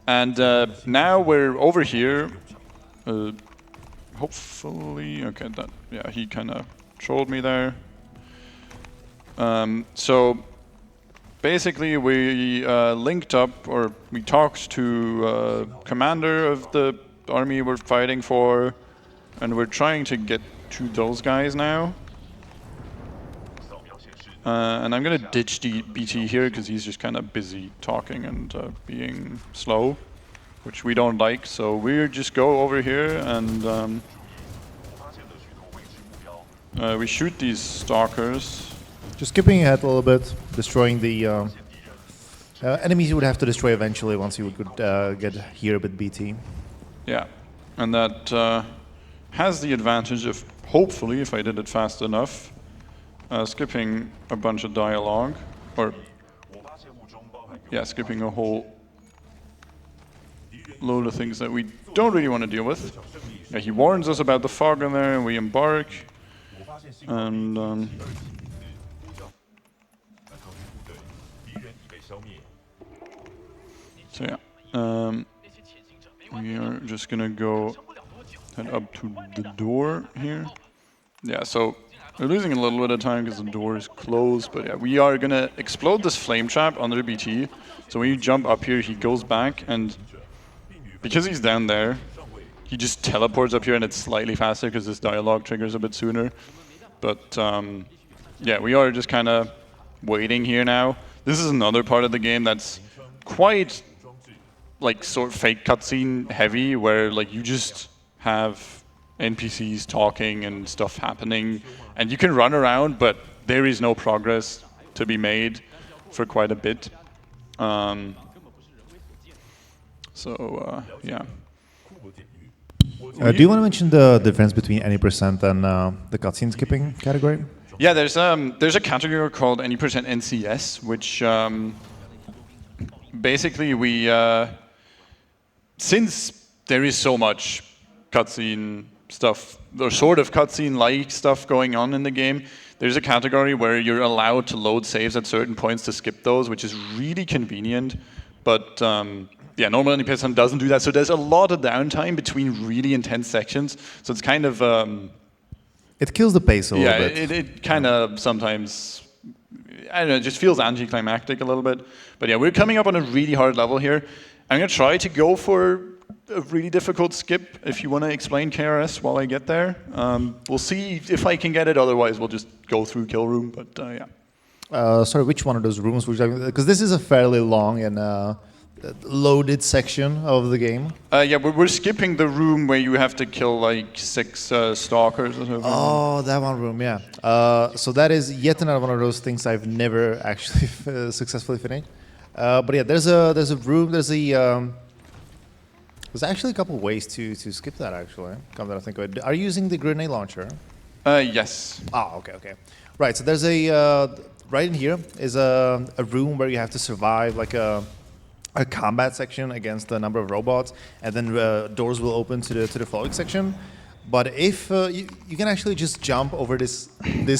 And now we're over here. Hopefully, okay, that, yeah, he kind of trolled me there. So basically we linked up, or we talked to commander of the army we're fighting for, and we're trying to get to those guys now. And I'm gonna ditch the BT here because he's just kind of busy talking and being slow. which we don't like. So we just go over here and we shoot these stalkers. Just skipping ahead a little bit, destroying the enemies you would have to destroy eventually once you would get here with BT. Yeah, and that has the advantage of, hopefully, if I did it fast enough, skipping a bunch of dialogue, or yeah, skipping a whole load of things that we don't really want to deal with. Yeah, he warns us about the fog in there, and we embark, and so yeah, we are just gonna go head up to the door here. Yeah, so we're losing a little bit of time because the door is closed, but yeah, we are gonna explode this flame trap under the BT. So when you jump up here, he goes back, and because he's down there, he just teleports up here, and it's slightly faster because this dialogue triggers a bit sooner. But yeah, we are just kind of waiting here now. This is another part of the game that's quite like sort of fake cutscene heavy, where like you just have NPCs talking and stuff happening, and you can run around, but there is no progress to be made for quite a bit. Yeah. Do you want to mention the difference between any percent and the cutscene skipping category? Yeah, there's a category called any percent NCS, which basically we since there is so much cutscene stuff, or sort of cutscene-like stuff going on in the game, there's a category where you're allowed to load saves at certain points to skip those, which is really convenient. But yeah, normal NPS doesn't do that, so there's a lot of downtime between really intense sections. So it's kind of it kills the pace a little bit. Yeah, it kind of sometimes, I don't know, it just feels anticlimactic a little bit. But yeah, we're coming up on a really hard level here. I'm gonna try to go for a really difficult skip if you want to explain KRS while I get there. We'll see if I can get it, otherwise we'll just go through Kill Room, but yeah. Sorry, which one of those rooms would you like? Because this is a fairly long and loaded section of the game. Yeah, we're skipping the room where you have to kill like 6 stalkers or something. Oh, that one room, yeah. So that is yet another one of those things I've never actually successfully finished. But yeah, there's a room, there's actually a couple ways to skip that, actually, come to think of it. Are you using the grenade launcher? Yes. Oh, okay. Right, so there's right in here is a room where you have to survive like a combat section against a number of robots, and then doors will open to the following section. But if you can actually just jump over this really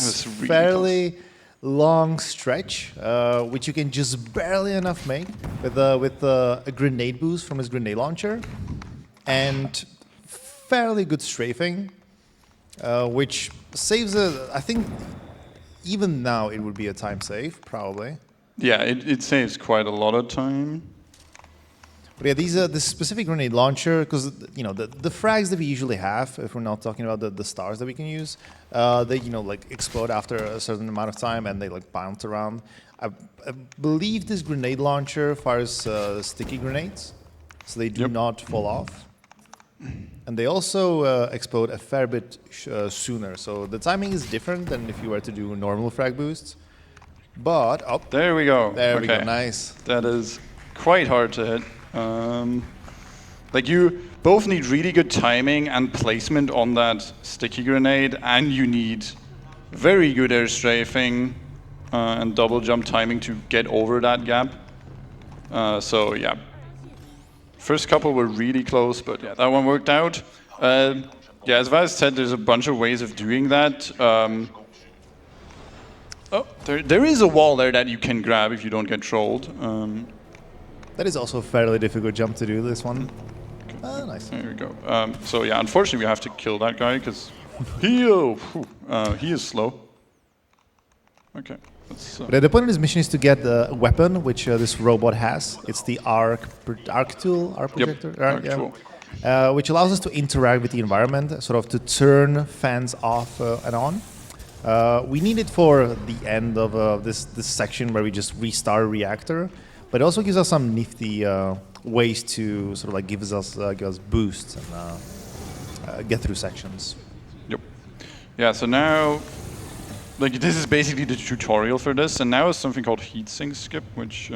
fairly long stretch, which you can just barely enough make with a grenade boost from his grenade launcher, and fairly good strafing, which saves I think even now it would be a time save probably. Yeah, it saves quite a lot of time. But yeah, this specific grenade launcher, because the frags that we usually have, if we're not talking about the stars that we can use, they like explode after a certain amount of time and they like bounce around. I believe this grenade launcher fires sticky grenades, so they do not fall off, and they also explode a fair bit sooner. So the timing is different than if you were to do normal frag boosts. But there we go. There we go. Nice. That is quite hard to hit. Like you both need really good timing and placement on that sticky grenade, and you need very good air strafing and double jump timing to get over that gap. So yeah, first couple were really close, but yeah, that one worked out. Yeah, as Vaz said, there's a bunch of ways of doing that. There is a wall there that you can grab if you don't get trolled. That is also a fairly difficult jump to do, this one. Nice. There we go. So yeah, unfortunately we have to kill that guy because he is slow. Okay. But the point of this mission is to get the weapon which this robot has. It's the arc tool, arc projector, yep, arc tool. Which allows us to interact with the environment, sort of to turn fans off and on. We need it for the end of this section where we just restart a reactor. but it also gives us some nifty ways to sort of like give us boosts and get through sections. Yep. Yeah, so now, like this is basically the tutorial for this, and now is something called heatsink skip, which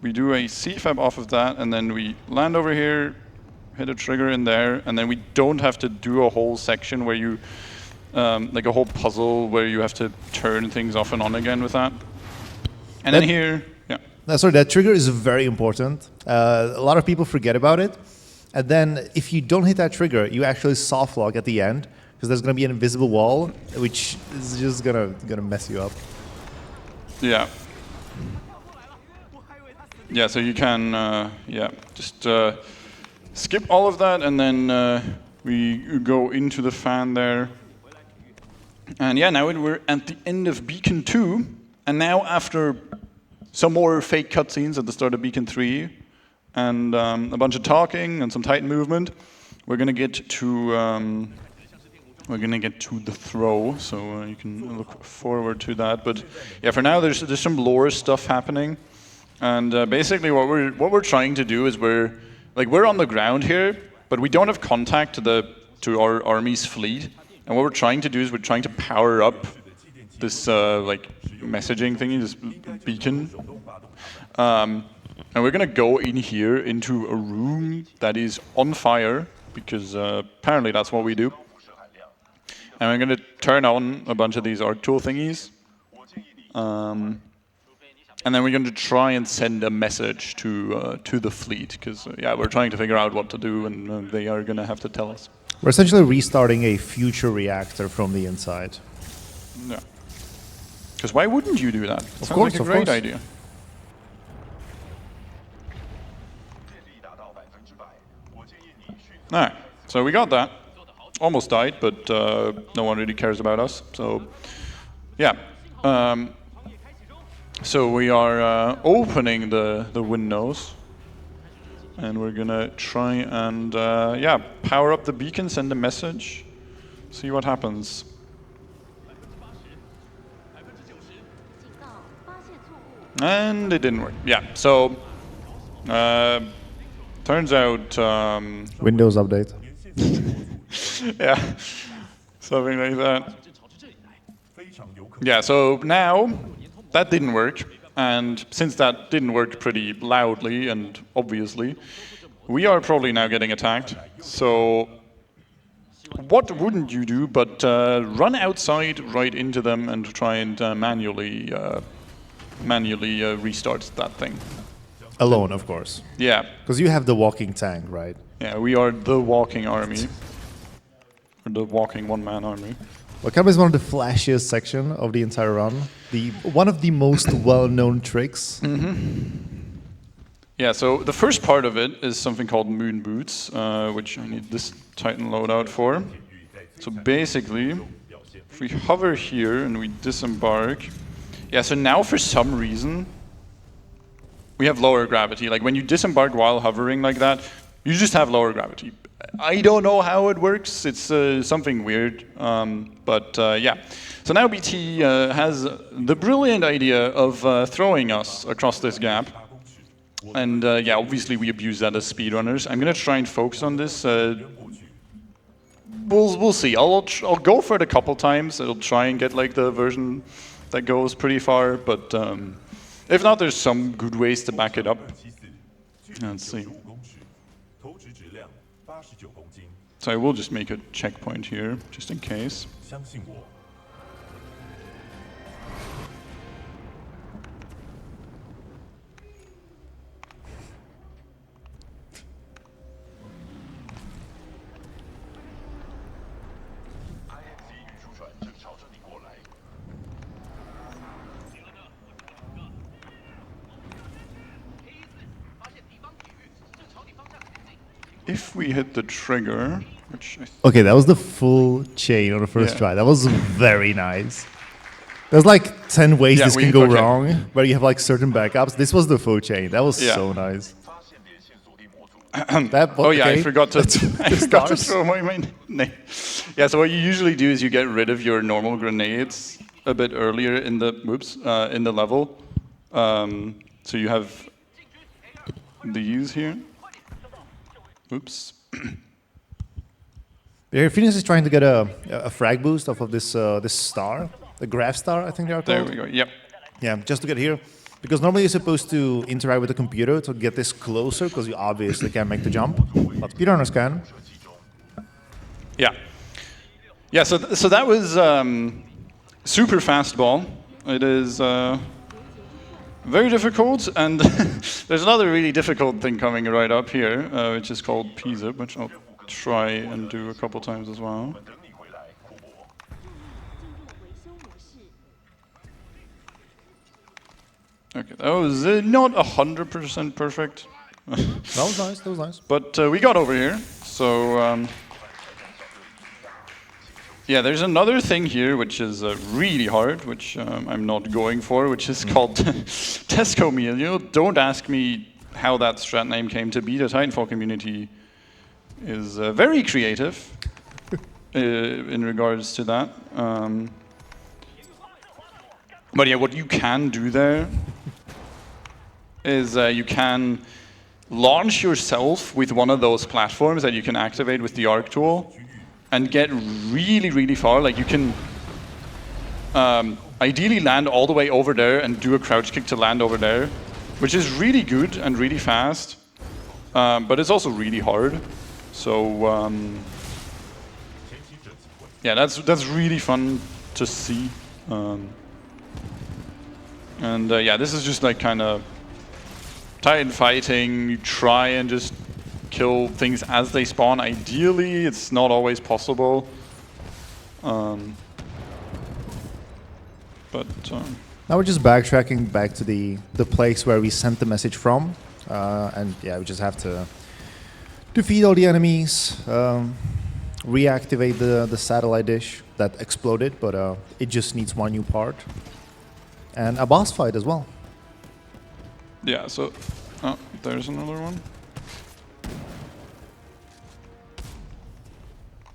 we do a CFAB off of that, and then we land over here, hit a trigger in there, and then we don't have to do a whole section where you, like a whole puzzle where you have to turn things off and on again with that. And then here, yeah. No, sorry, that trigger is very important. A lot of people forget about it. And then if you don't hit that trigger, you actually soft lock at the end, because there's going to be an invisible wall, which is just gonna mess you up. Yeah. Yeah, so you can, yeah, just skip all of that, and then we go into the fan there. And yeah, now we're at the end of Beacon 2, and now after some more fake cutscenes at the start of Beacon 3, and a bunch of talking and some Titan movement, we're gonna get to the throw. So you can look forward to that. But yeah, for now there's some lore stuff happening, and basically what we're trying to do is we're on the ground here, but we don't have contact to our army's fleet. And what we're trying to do is we're trying to power up this like messaging thingy, this beacon. And we're gonna go in here into a room that is on fire, because apparently that's what we do. And we're gonna turn on a bunch of these arc tool thingies. And then we're going to try and send a message to the fleet, because yeah, we're trying to figure out what to do, and they are going to have to tell us. We're essentially restarting a future reactor from the inside. Yeah. Because why wouldn't you do that? That Of course, like a great idea. Alright, so we got that. Almost died, but no one really cares about us. So, yeah. So we are opening the windows, and we're gonna try and yeah, power up the beacon, send a message, see what happens. And it didn't work. Yeah. So turns out Windows update. yeah, something like that. Yeah. So now that didn't work, and since that didn't work pretty loudly and obviously, we are probably now getting attacked. So what wouldn't you do but run outside right into them and try and manually restart that thing. Alone, of course. Yeah. Because you have the walking tank, right? Yeah, we are the walking army. Or the walking one-man army. Wakaba is one of the flashiest section of the entire run. One of the most well-known tricks. Mm-hmm. Yeah, so the first part of it is something called moon boots, which I need this Titan loadout for. So basically, if we hover here and we disembark, yeah, so now for some reason, we have lower gravity. Like when you disembark while hovering like that, you just have lower gravity. I don't know how it works. It's something weird, but yeah. So now BT has the brilliant idea of throwing us across this gap. And yeah, obviously we abuse that as speedrunners. I'm gonna try and focus on this. We'll see. I'll go for it a couple times. I'll try and get like the version that goes pretty far, but if not, there's some good ways to back it up. Let's see. So I will just make a checkpoint here, just in case. If we hit the trigger, which Okay, that was the full chain on the first try. That was very nice. There's like 10 ways this can go wrong, but you have like certain backups. This was the full chain. That was so nice. Oh yeah, I forgot to throw my name. Yeah, so what you usually do is you get rid of your normal grenades a bit earlier in the in the level, So you have these here. Oops. Here, Phoenix is trying to get a frag boost off of this this star, the graph star, I think they are called. There we go. Yep. Yeah, just to get here. Because normally you're supposed to interact with the computer to get this closer, because you obviously can't make the jump, but speedrunners can. Yeah. Yeah, so that was super fast ball. It is very difficult, and there's another really difficult thing coming right up here, which is called P-zip, which I'll try and do a couple times as well. Okay, that was not 100% perfect. That was nice, that was nice. But we got over here, so yeah, there's another thing here which is really hard, which I'm not going for, which is called Tesco Melio. Don't ask me how that strat name came to be. The Titanfall community is very creative in regards to that. But yeah, what you can do there is you can launch yourself with one of those platforms that you can activate with the arc tool and get really, really far. Like you can ideally land all the way over there and do a crouch kick to land over there, which is really good and really fast, but it's also really hard. So yeah, that's really fun to see. And yeah, this is just like kind of Titan fighting. You try and just kill things as they spawn. Ideally, it's not always possible. But now we're just backtracking back to the place where we sent the message from. And yeah, we just have to defeat all the enemies, reactivate the satellite dish that exploded, but it just needs one new part. And a boss fight as well. yeah, so oh, there's another one.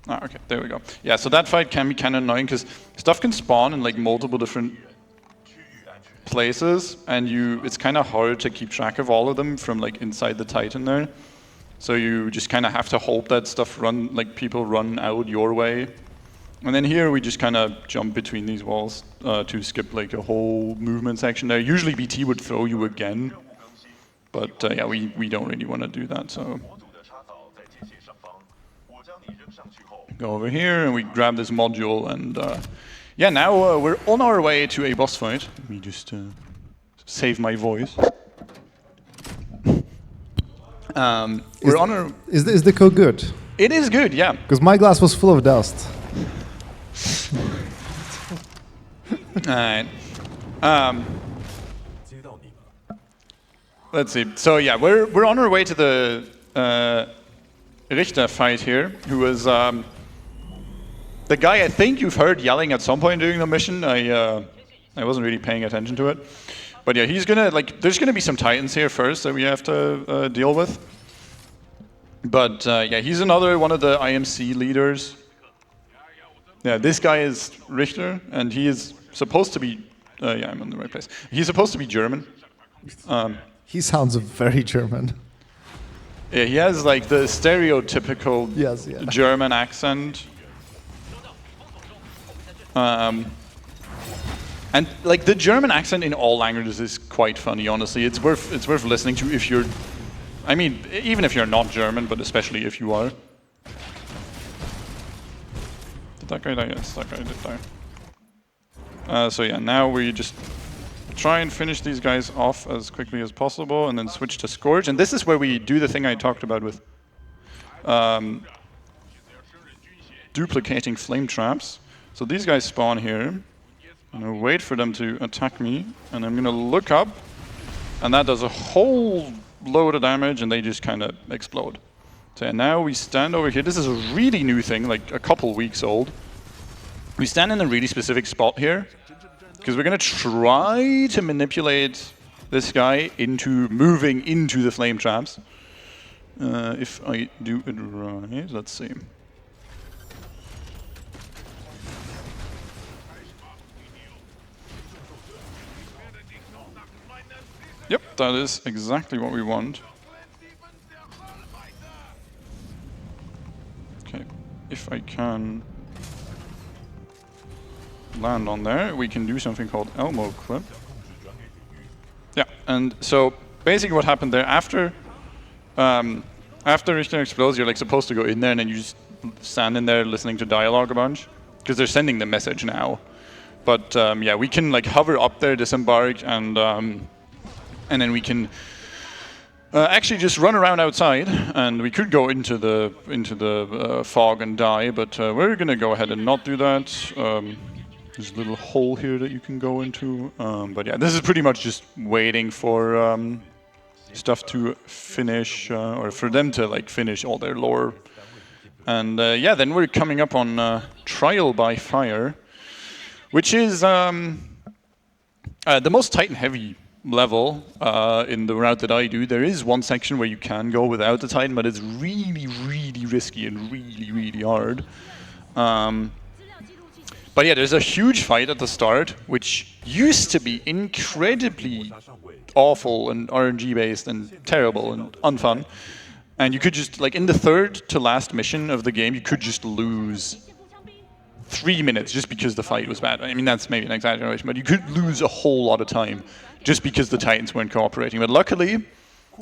Ah, okay, there we go. Yeah, so that fight can be kind of annoying because stuff can spawn in like multiple different places, and it's kind of hard to keep track of all of them from like inside the Titan there. So you just kind of have to hope that stuff people run out your way. And then here we just kind of jump between these walls to skip like a whole movement section there. Usually BT would throw you again, but yeah, we don't really want to do that, so. Go over here and we grab this module, and yeah, now we're on our way to a boss fight. Let me just save my voice. We're on our... Is the code good? It is good, yeah. Because my glass was full of dust. Alright. Let's see. So yeah, we're on our way to the Richter fight here, who was the guy I think you've heard yelling at some point during the mission. I wasn't really paying attention to it. But yeah, he's gonna, there's gonna be some Titans here first that we have to deal with. But yeah, he's another one of the IMC leaders. Yeah, this guy is Richter, and he is supposed to be, yeah, I'm in the right place. He's supposed to be German. He sounds very German. Yeah, he has like the stereotypical Yes, yeah. German accent. And like the German accent in all languages is quite funny, honestly. It's worth listening to if you're, I mean, even if you're not German, but especially if you are. Did that guy die? Yes, that guy did die. So yeah, now we just try and finish these guys off as quickly as possible, and then switch to Scourge. And this is where we do the thing I talked about with duplicating flame traps. So these guys spawn here. I'm gonna wait for them to attack me, and I'm gonna look up, and that does a whole load of damage, and they just kind of explode. So now we stand over here. This is a really new thing, like a couple weeks old. We stand in a really specific spot here, because we're gonna try to manipulate this guy into moving into the flame traps. If I do it right, let's see. Yep, that is exactly what we want. Okay, if I can land on there, we can do something called Elmo clip. Yeah, and so basically what happened there, after Richter explodes, you're like supposed to go in there and then you just stand in there listening to dialogue a bunch, because they're sending the message now. But yeah, we can like hover up there, disembark, and then we can actually just run around outside, and we could go into the fog and die, but we're gonna go ahead and not do that. There's a little hole here that you can go into, but yeah, this is pretty much just waiting for stuff to finish, or for them to like finish all their lore. And yeah, then we're coming up on Trial by Fire, which is the most Titan-heavy level in the route that I do. There is one section where you can go without the Titan, but it's really, really risky and really, really hard. But yeah, there's a huge fight at the start, which used to be incredibly awful and RNG-based and terrible and unfun. And you could just, like in the third to last mission of the game, you could just lose 3 minutes just because the fight was bad. I mean, that's maybe an exaggeration, but you could lose a whole lot of time just because the Titans weren't cooperating. But luckily,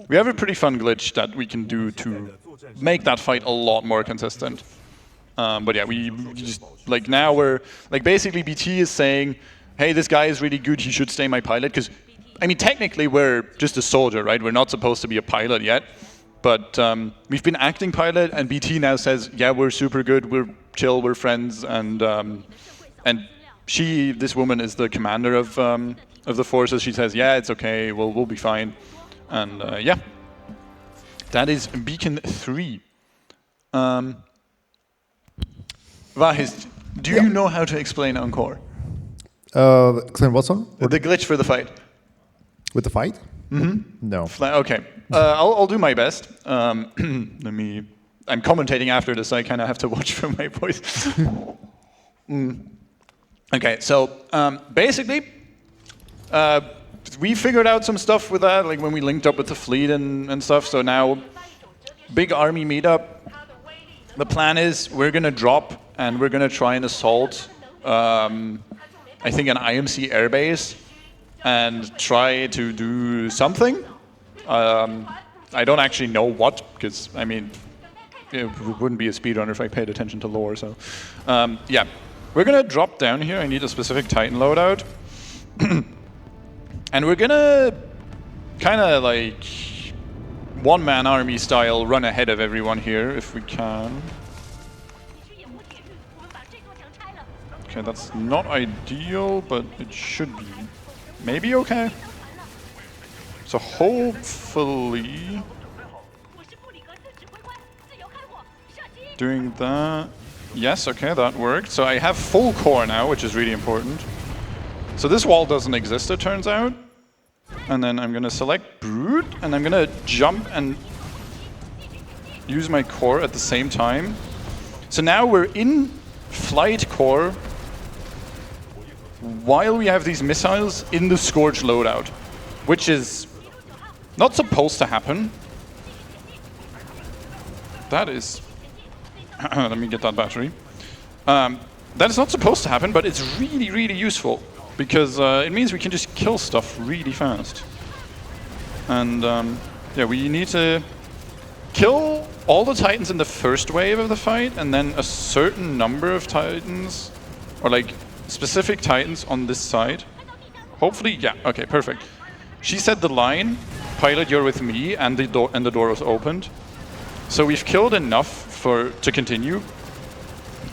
we have a pretty fun glitch that we can do to make that fight a lot more consistent. But yeah, we just, like now we're, like basically BT is saying, hey, this guy is really good, he should stay my pilot, because, I mean, technically we're just a soldier, right? We're not supposed to be a pilot yet. But we've been acting pilot, and BT now says, yeah, we're super good, we're chill, we're friends, and this woman is the commander of the forces. She says, yeah, it's okay, we'll be fine, and yeah, that is Beacon 3. Vahis, do you know how to explain Encore? Explain what song? The glitch for the fight. With the fight? Mm-hmm. No. Okay, I'll do my best. I'm commentating after this, so I kind of have to watch for my voice. Okay, so basically, we figured out some stuff with that, like when we linked up with the fleet and stuff. So now, big army meetup. The plan is we're gonna drop and we're gonna try and assault, I think, an IMC airbase and try to do something. I don't actually know what, because, I mean, it wouldn't be a speedrunner if I paid attention to lore, so. Yeah, we're gonna drop down here. I need a specific Titan loadout. And we're gonna kind of like one-man army style run ahead of everyone here, if we can. Okay, that's not ideal, but it should be maybe okay. So hopefully doing that. Yes, okay, that worked. So I have full core now, which is really important. So this wall doesn't exist, it turns out. And then I'm gonna select Brood, and I'm gonna jump and use my core at the same time. So now we're in flight core while we have these missiles in the Scourge loadout, which is not supposed to happen. That is... let me get that battery. That is not supposed to happen, but it's really, really useful, because it means we can just kill stuff really fast. And yeah, we need to kill all the Titans in the first wave of the fight, and then a certain number of Titans, or like specific Titans on this side. Hopefully, yeah, okay, perfect. She said the line, pilot, you're with me, and the door was opened. So we've killed enough to continue.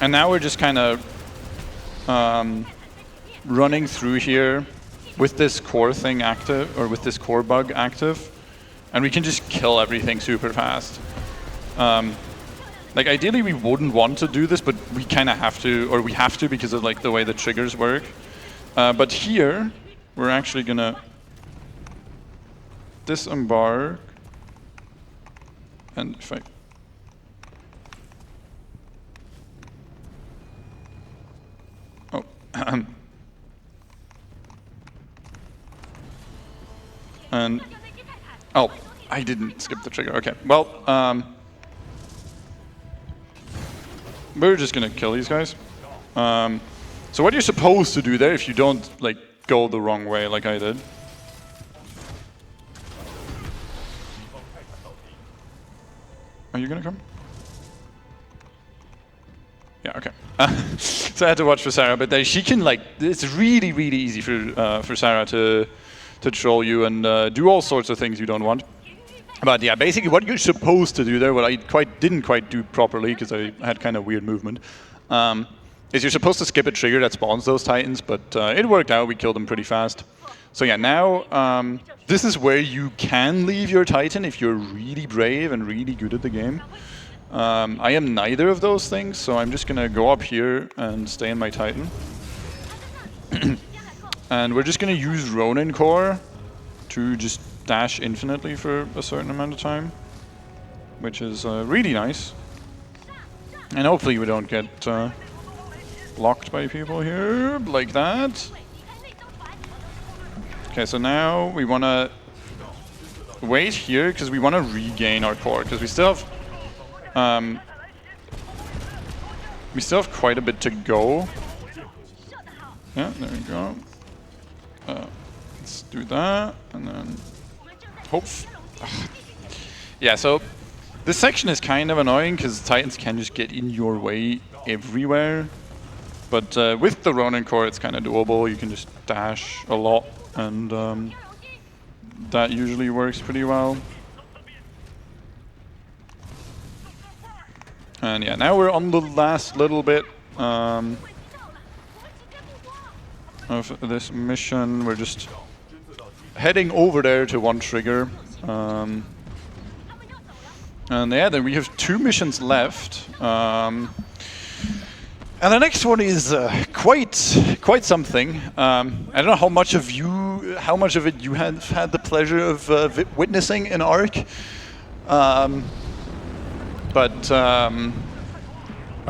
And now we're just kind of running through here with this core thing active, or with this core bug active, and we can just kill everything super fast. Like ideally we wouldn't want to do this, but we kind of have to, or we have to because of like the way the triggers work. But here we're actually gonna disembark, and if I And oh, I didn't skip the trigger. Okay, well, we're just gonna kill these guys. So what you're supposed to do there, if you don't like go the wrong way like I did. Are you gonna come? Yeah, okay. So I had to watch for Sarah, but she can like, it's really, really easy for Sarah to troll you and do all sorts of things you don't want. But yeah, basically what you're supposed to do there, what I didn't quite do properly because I had kind of weird movement, is you're supposed to skip a trigger that spawns those Titans, but it worked out. We killed them pretty fast. So yeah, now this is where you can leave your Titan if you're really brave and really good at the game. I am neither of those things, so I'm just gonna go up here and stay in my Titan. And we're just gonna use Ronin Core to just dash infinitely for a certain amount of time, which is really nice. And hopefully we don't get blocked by people here like that. Okay, so now we want to wait here because we want to regain our core because we still have quite a bit to go. Yeah, there we go. Let's do that and then hope. Yeah, so this section is kind of annoying because Titans can just get in your way everywhere. But with the Ronin core, it's kind of doable. You can just dash a lot, and that usually works pretty well. And yeah, now we're on the last little bit of this mission. We're just heading over there to one trigger. And yeah, then we have 2 missions left. And the next one is quite something. I don't know how much of it you have had the pleasure of witnessing in Ark. Are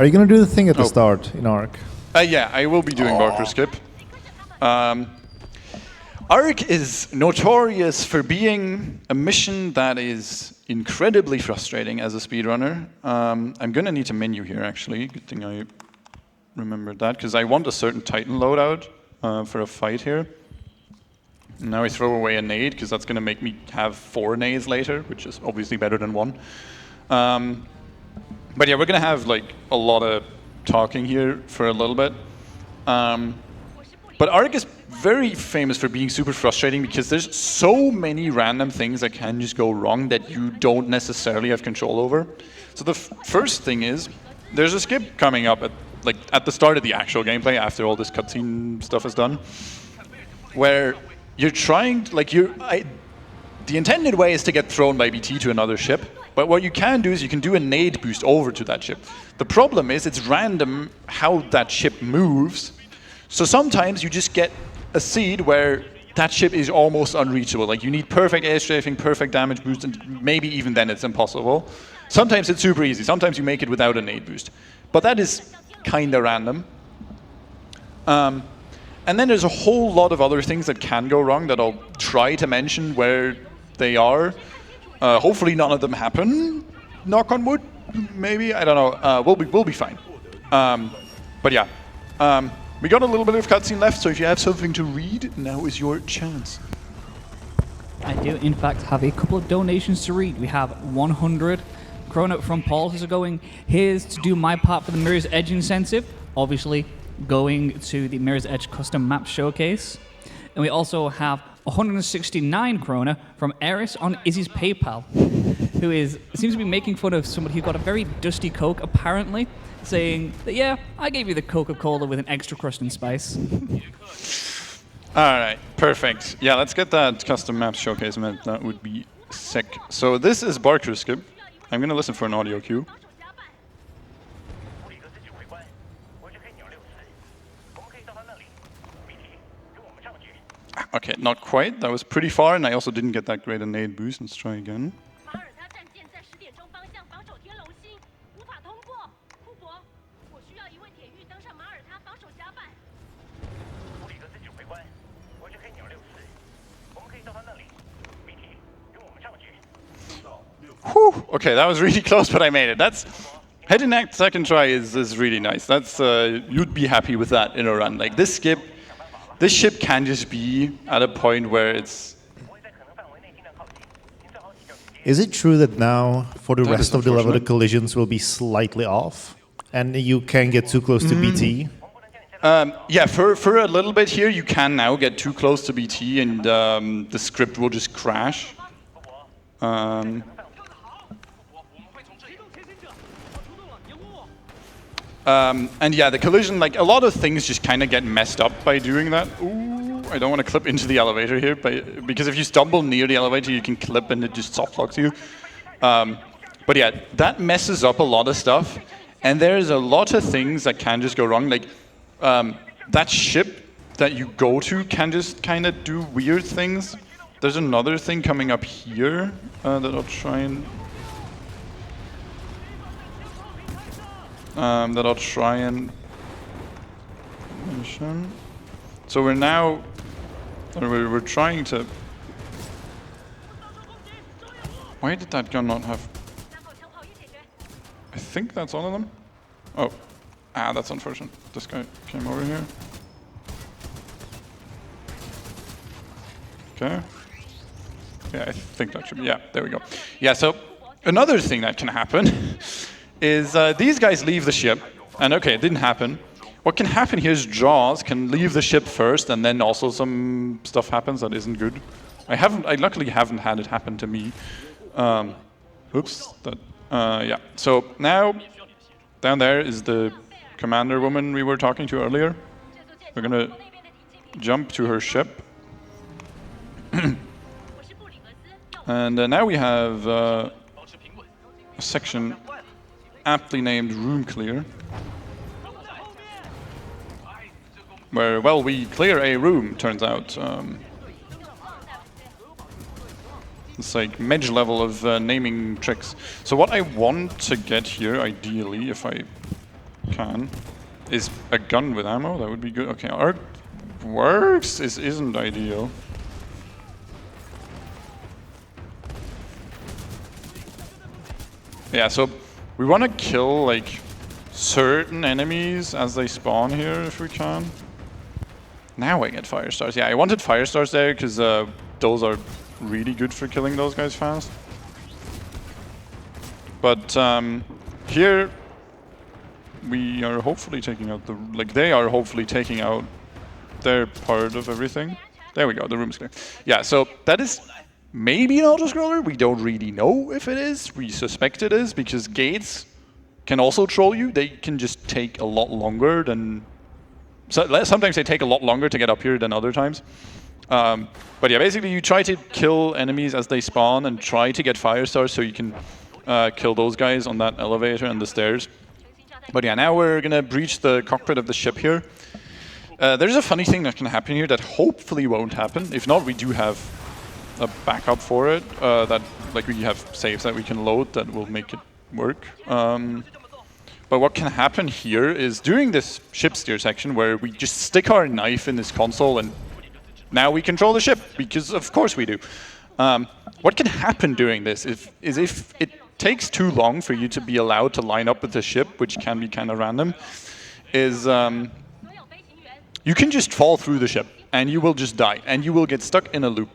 you gonna do the thing at the start in Ark? Yeah, I will be doing Barker Skip. Ark is notorious for being a mission that is incredibly frustrating as a speedrunner. I'm gonna need a menu here actually. Good thing I remembered that, because I want a certain Titan loadout for a fight here. And now I throw away a nade, because that's going to make me have 4 nades later, which is obviously better than 1. But yeah, we're going to have like a lot of talking here for a little bit. But Ark is very famous for being super frustrating, because there's so many random things that can just go wrong that you don't necessarily have control over. So the first thing is, there's a skip coming up at the start of the actual gameplay, after all this cutscene stuff is done, where you're trying to, the intended way is to get thrown by BT to another ship, but what you can do is you can do a nade boost over to that ship. The problem is it's random how that ship moves, so sometimes you just get a seed where that ship is almost unreachable. Like, you need perfect air strafing, perfect damage boost, and maybe even then it's impossible. Sometimes it's super easy, sometimes you make it without a nade boost. But that is kind of random. And then there's a whole lot of other things that can go wrong that I'll try to mention where they are. Hopefully none of them happen. Knock on wood, maybe, I don't know. We'll be fine. But yeah, we got a little bit of cutscene left, so if you have something to read, now is your chance. I do, in fact, have a couple of donations to read. We have 100 kroner from Paul, who's going, here's to do my part for the Mirror's Edge incentive, obviously going to the Mirror's Edge custom map showcase. And we also have 169 kroner from Eris on Izzy's PayPal, who seems to be making fun of somebody who got a very dusty Coke, apparently, saying that, yeah, I gave you the Coca-Cola with an extra crust and spice. All right, perfect. Yeah, let's get that custom map showcase event. That would be sick. So this is Barker Skip. I'm going to listen for an audio cue. Okay, not quite. That was pretty far, and I also didn't get that great a nade boost. Let's try again. Whew, okay, that was really close, but I made it. That's heading that second try is really nice. That's you'd be happy with that in a run. Like this ship can just be at a point where it's. Is it true that now, for the That rest is of the level, the unfortunate. collisions will be slightly off, and you can get too close to BT? Yeah, for a little bit here, you can now get too close to BT, and the script will just crash. And yeah, the collision, like a lot of things just kind of get messed up by doing that. Ooh, I don't want to clip into the elevator here, because if you stumble near the elevator, you can clip and it just soft locks you. But yeah, that messes up a lot of stuff, and there's a lot of things that can just go wrong. Like that ship that you go to can just kind of do weird things. There's another thing coming up here that I'll try and mention. So we're trying to. Why did that gun not have? I think that's all of them. Oh, that's unfortunate. This guy came over here. Okay. Yeah, I think that should be. Yeah, there we go. Yeah. So another thing that can happen is these guys leave the ship, and okay, it didn't happen. What can happen here is Jaws can leave the ship first, and then also some stuff happens that isn't good. I luckily haven't had it happen to me. Oops. Yeah. So now, down there is the commander woman we were talking to earlier. We're gonna jump to her ship, and now we have a section aptly named Room Clear, where, well, we clear a room, turns out. It's like mage level of naming tricks. So what I want to get here, ideally, if I can, is a gun with ammo. That would be good. Okay, arc works. Isn't ideal. Yeah, so we want to kill like certain enemies as they spawn here if we can. Now I get fire stars. Yeah, I wanted fire stars there because those are really good for killing those guys fast. But here we are hopefully taking out they are hopefully taking out their part of everything. There we go, the room's clear. Yeah, so that is maybe an auto-scroller. We don't really know if it is. We suspect it is because gates can also troll you. They can just take a lot longer than... sometimes they take a lot longer to get up here than other times. But yeah, basically you try to kill enemies as they spawn and try to get fire stars so you can kill those guys on that elevator and the stairs. But yeah, now we're gonna breach the cockpit of the ship here. There's a funny thing that can happen here that hopefully won't happen. If not, we do have a backup for it. That we have saves that we can load that will make it work. But what can happen here is during this ship steer section where we just stick our knife in this console and now we control the ship, because of course we do. What can happen during this is if it takes too long for you to be allowed to line up with the ship, which can be kind of random, is you can just fall through the ship and you will just die and you will get stuck in a loop.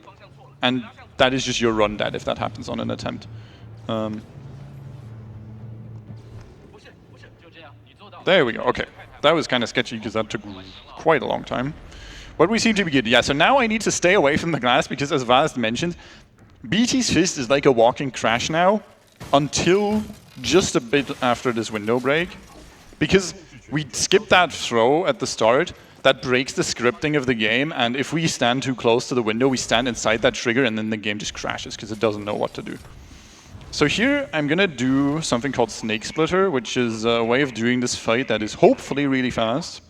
And that is just your run dead if that happens on an attempt. There we go. Okay, that was kind of sketchy because that took quite a long time. But we seem to be good. Yeah, so now I need to stay away from the glass because, as Vast mentioned, BT's fist is like a walking crash now until just a bit after this window break. Because we skipped that throw at the start, that breaks the scripting of the game, and if we stand too close to the window, we stand inside that trigger and then the game just crashes because it doesn't know what to do. So here I'm gonna do something called Snake Splitter, which is a way of doing this fight that is hopefully really fast.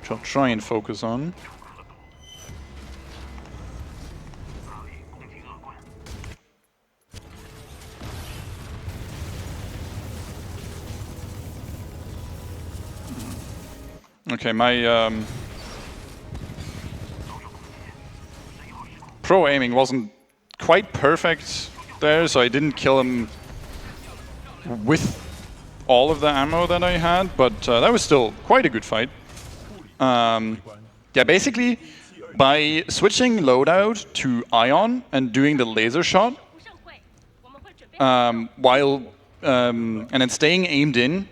Which I'll try and focus on. Okay, my pro aiming wasn't quite perfect there, so I didn't kill him with all of the ammo that I had, but that was still quite a good fight. Yeah, basically, by switching loadout to Ion and doing the laser shot, and then staying aimed in,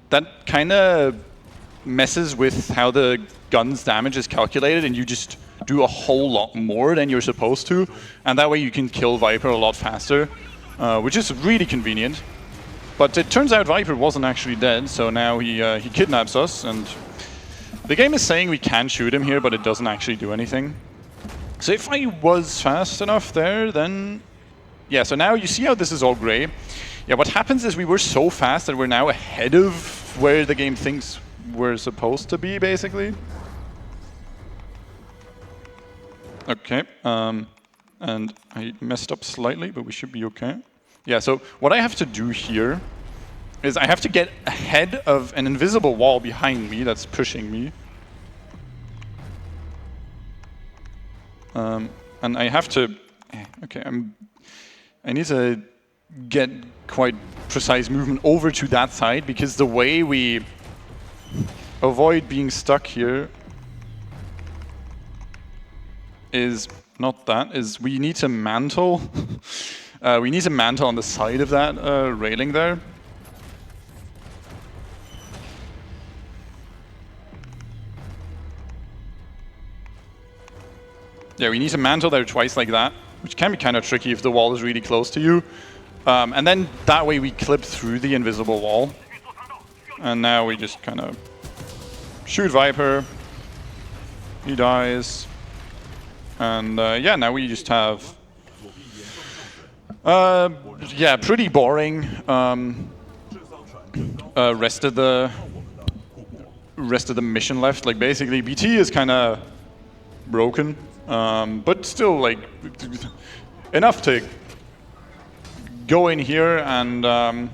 that kind of messes with how the gun's damage is calculated, and you just do a whole lot more than you're supposed to, and that way you can kill Viper a lot faster, which is really convenient. But it turns out Viper wasn't actually dead, so now he kidnaps us, and the game is saying we can shoot him here, but it doesn't actually do anything. So if I was fast enough there, then... Yeah, so now you see how this is all gray. Yeah, what happens is we were so fast that we're now ahead of where the game thinks we're supposed to be, basically. Okay, and I messed up slightly, but we should be okay. Yeah, so what I have to do here is I have to get ahead of an invisible wall behind me that's pushing me. And I have to... Okay, I need to get quite precise movement over to that side, because the way we avoid being stuck here is not that, is we need to mantle. We need to mantle on the side of that railing there. Yeah, we need to mantle there twice like that, which can be kind of tricky if the wall is really close to you. And then that way we clip through the invisible wall. And now we just kind of shoot Viper. He dies. And yeah, now we just have... yeah, pretty boring rest of the mission left. Like basically BT is kind of broken. But still, like, enough to go in here, and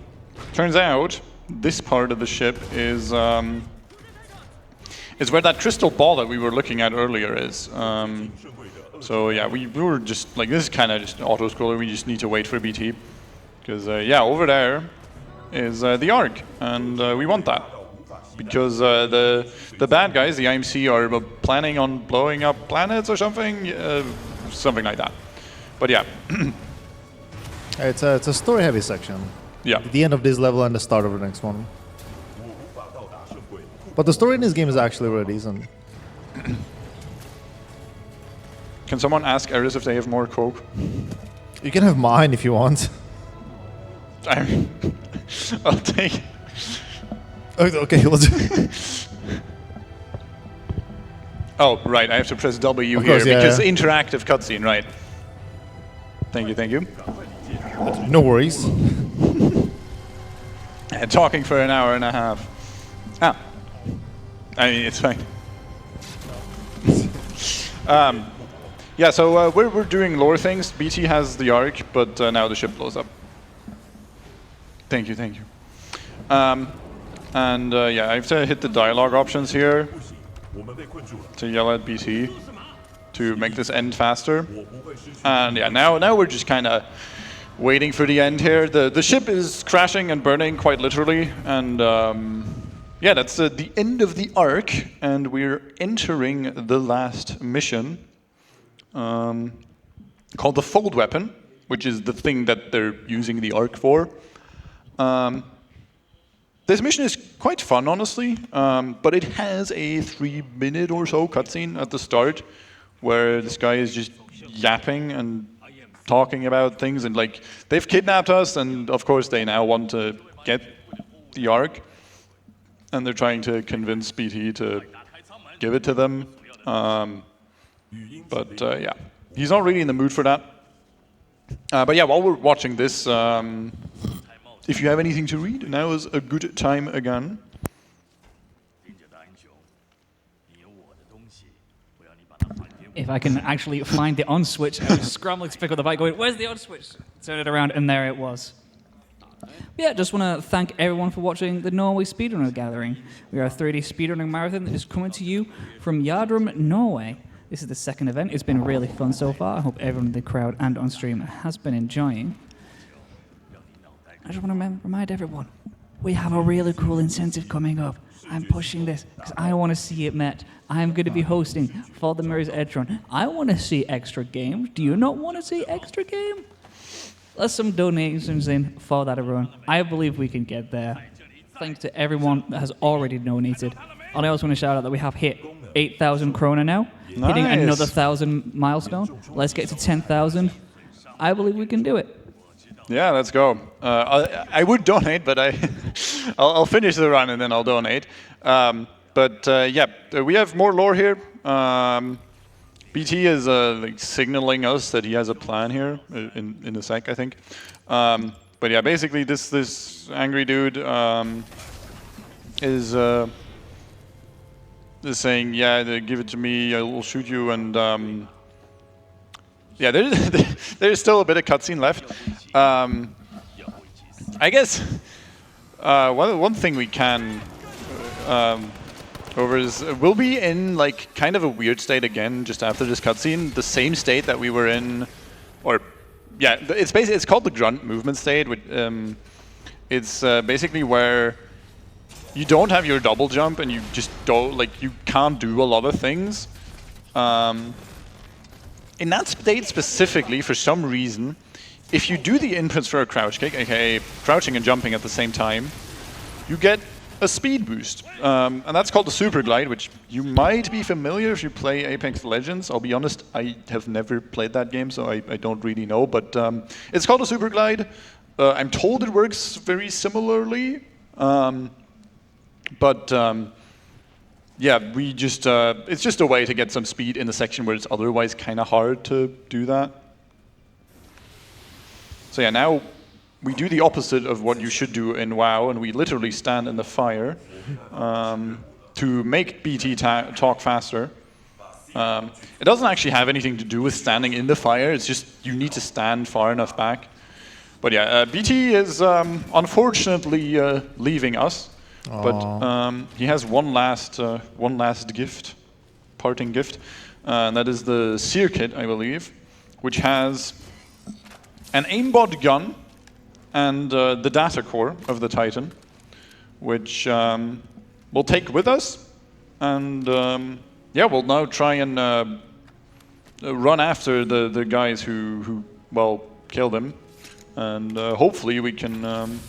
turns out this part of the ship is where that crystal ball that we were looking at earlier is. So yeah, we were just, like, this is kind of just an auto-scroller, we just need to wait for BT. Because, yeah, over there is the Ark, and we want that. Because the bad guys, the IMC, are planning on blowing up planets or something, something like that. But yeah, It's a story-heavy section. yeah, The end of this level and the start of the next one. But the story in this game is actually really decent. Can someone ask Eris if they have more coke? You can have mine if you want. I'll take it. Okay, let's. Oh, right, I have to press W Of here course, yeah, because yeah. interactive cutscene, right. Thank you, thank you. No worries. Talking for an hour and a half. Ah, I mean, it's fine. Yeah, so we're doing lore things. BT has the Ark, but now the ship blows up. Thank you, thank you. And yeah, I have to hit the dialogue options here to yell at BT to make this end faster. And yeah, now we're just kind of waiting for the end here. The ship is crashing and burning quite literally, and yeah, that's the end of the arc, and we're entering the last mission called the Fold Weapon, which is the thing that they're using the arc for. This mission is quite fun, honestly, but it has a 3-minute or so cutscene at the start where this guy is just yapping and talking about things, and like, they've kidnapped us, and of course they now want to get the Ark, and they're trying to convince BT to give it to them. But yeah, he's not really in the mood for that. But yeah, while we're watching this, if you have anything to read, now is a good time again. If I can actually find the on switch, I was scrambling to pick up the bike going, where's the on switch? Turn it around, and there it was. Yeah, just want to thank everyone for watching the Norway Speedrunner Gathering. We are a 3D speedrunning marathon that is coming to you from Gjerdrum, Norway. This is the second event. It's been really fun so far. I hope everyone in the crowd and on stream has been enjoying. I just want to remind everyone, we have a really cool incentive coming up. I'm pushing this because I want to see it met. I'm going to be hosting for the Mirror's Edge run. I want to see extra games. Do you not want to see extra game? Let's some donations in for that run. I believe we can get there. Thanks to everyone that has already donated. And I also want to shout out that we have hit 8,000 kroner now, hitting another 1,000 milestone. Let's get to 10,000. I believe we can do it. Yeah, let's go. I would donate, but I'll finish the run and then I'll donate. Yeah, we have more lore here. BT is like signaling us that he has a plan here in a sec, I think. But yeah, basically this angry dude is saying, yeah, give it to me, I will shoot you, and yeah, there's still a bit of cutscene left. I guess one thing we can over is we'll be in like kind of a weird state again just after this cutscene, the same state that we were in, or yeah, it's called the grunt movement state. It's basically where you don't have your double jump and you just don't you can't do a lot of things. In that state specifically, for some reason, if you do the inputs for a crouch kick, aka crouching and jumping at the same time, you get a speed boost. And that's called the super glide, which you might be familiar if you play Apex Legends. I'll be honest, I have never played that game, so I don't really know. But it's called a super glide. I'm told it works very similarly. Yeah, we just, it's just a way to get some speed in a section where it's otherwise kind of hard to do that. So yeah, now we do the opposite of what you should do in WoW, and we literally stand in the fire to make BT talk faster. It doesn't actually have anything to do with standing in the fire, it's just you need to stand far enough back. But yeah, BT is unfortunately leaving us. But he has one last gift, parting gift, and that is the Seer Kit, I believe, which has an aimbot gun and the data core of the Titan, which we'll take with us, and yeah, we'll now try and run after the guys who killed him, and hopefully we can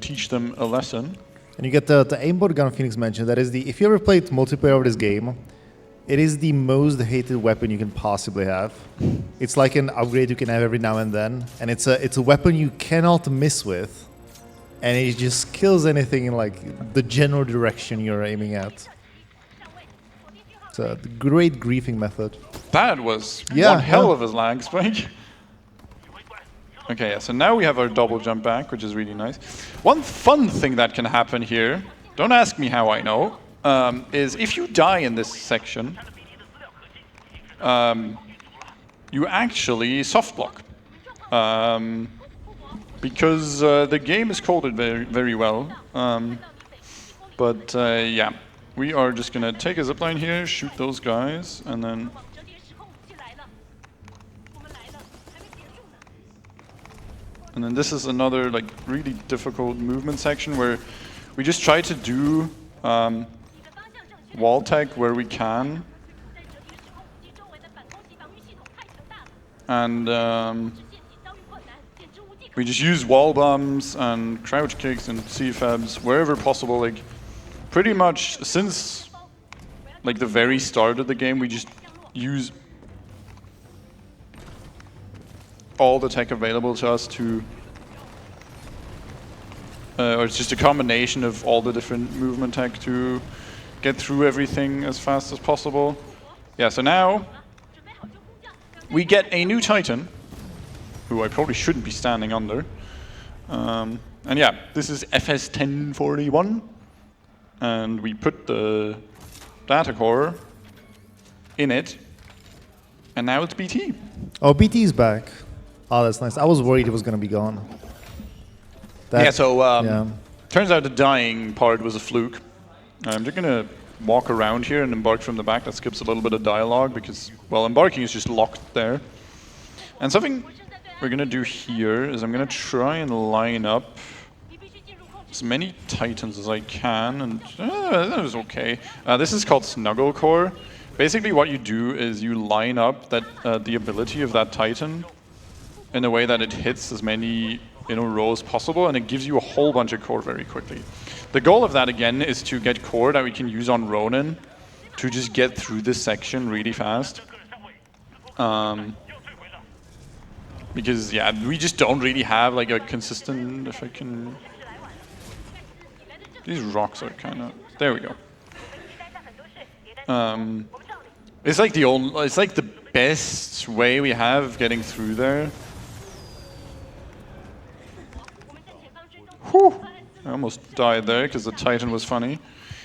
teach them a lesson. And you get the aimbot gun Phoenix mentioned. That is if you ever played multiplayer of this game, it is the most hated weapon you can possibly have. It's like an upgrade you can have every now and then, and it's a weapon you cannot miss with, and it just kills anything in like the general direction you're aiming at. It's a great griefing method. That was one hell of a lag spike. Okay, yeah, so now we have our double jump back, which is really nice. One fun thing that can happen here, don't ask me how I know, is if you die in this section, you actually soft block. Because the game is coded very, very well. Yeah, we are just going to take a zipline here, shoot those guys, and then... And then this is another like really difficult movement section where we just try to do wall tag where we can. And we just use wall bombs and crouch kicks and CFABs wherever possible. Like pretty much since like the very start of the game, we just use all the tech available to us to, or it's just a combination of all the different movement tech to get through everything as fast as possible. Yeah, so now we get a new Titan, who I probably shouldn't be standing under. And yeah, this is FS 1041, and we put the data core in it, and now it's BT. Oh, BT is back. Oh, that's nice. I was worried it was going to be gone. Turns out the dying part was a fluke. I'm just going to walk around here and embark from the back. That skips a little bit of dialogue because, well, embarking is just locked there. And something we're gonna do here is I'm gonna try and line up as many Titans as I can, and that was okay. This is called Snuggle Core. Basically what you do is you line up that the ability of that Titan in a way that it hits as many rows possible, and it gives you a whole bunch of core very quickly. The goal of that, again, is to get core that we can use on Ronin to just get through this section really fast. Because, yeah, we just don't really have like a consistent, if I can... These rocks are kind of... There we go. It's like the best way we have of getting through there. Whew! I almost died there because the Titan was funny.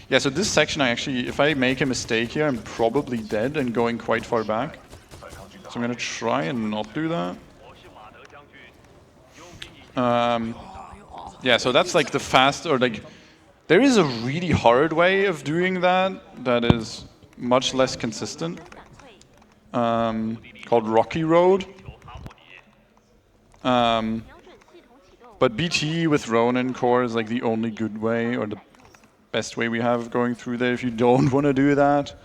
Yeah, so this section I actually, if I make a mistake here, I'm probably dead and going quite far back. So I'm gonna try and not do that. Yeah, so that's like the fast, or like, there is a really hard way of doing that that is much less consistent, called Rocky Road. But BT with Ronin core is like the only good way, or the best way we have of going through there if you don't want to do that.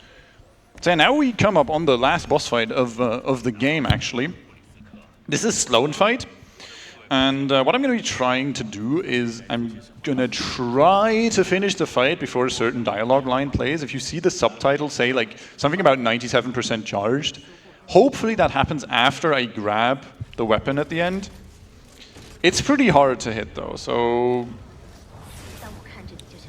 So now we come up on the last boss fight of the game, actually. This is Sloan fight. And what I'm going to be trying to do is I'm going to try to finish the fight before a certain dialogue line plays. If you see the subtitle say like something about 97% charged, hopefully that happens after I grab the weapon at the end. It's pretty hard to hit though, so...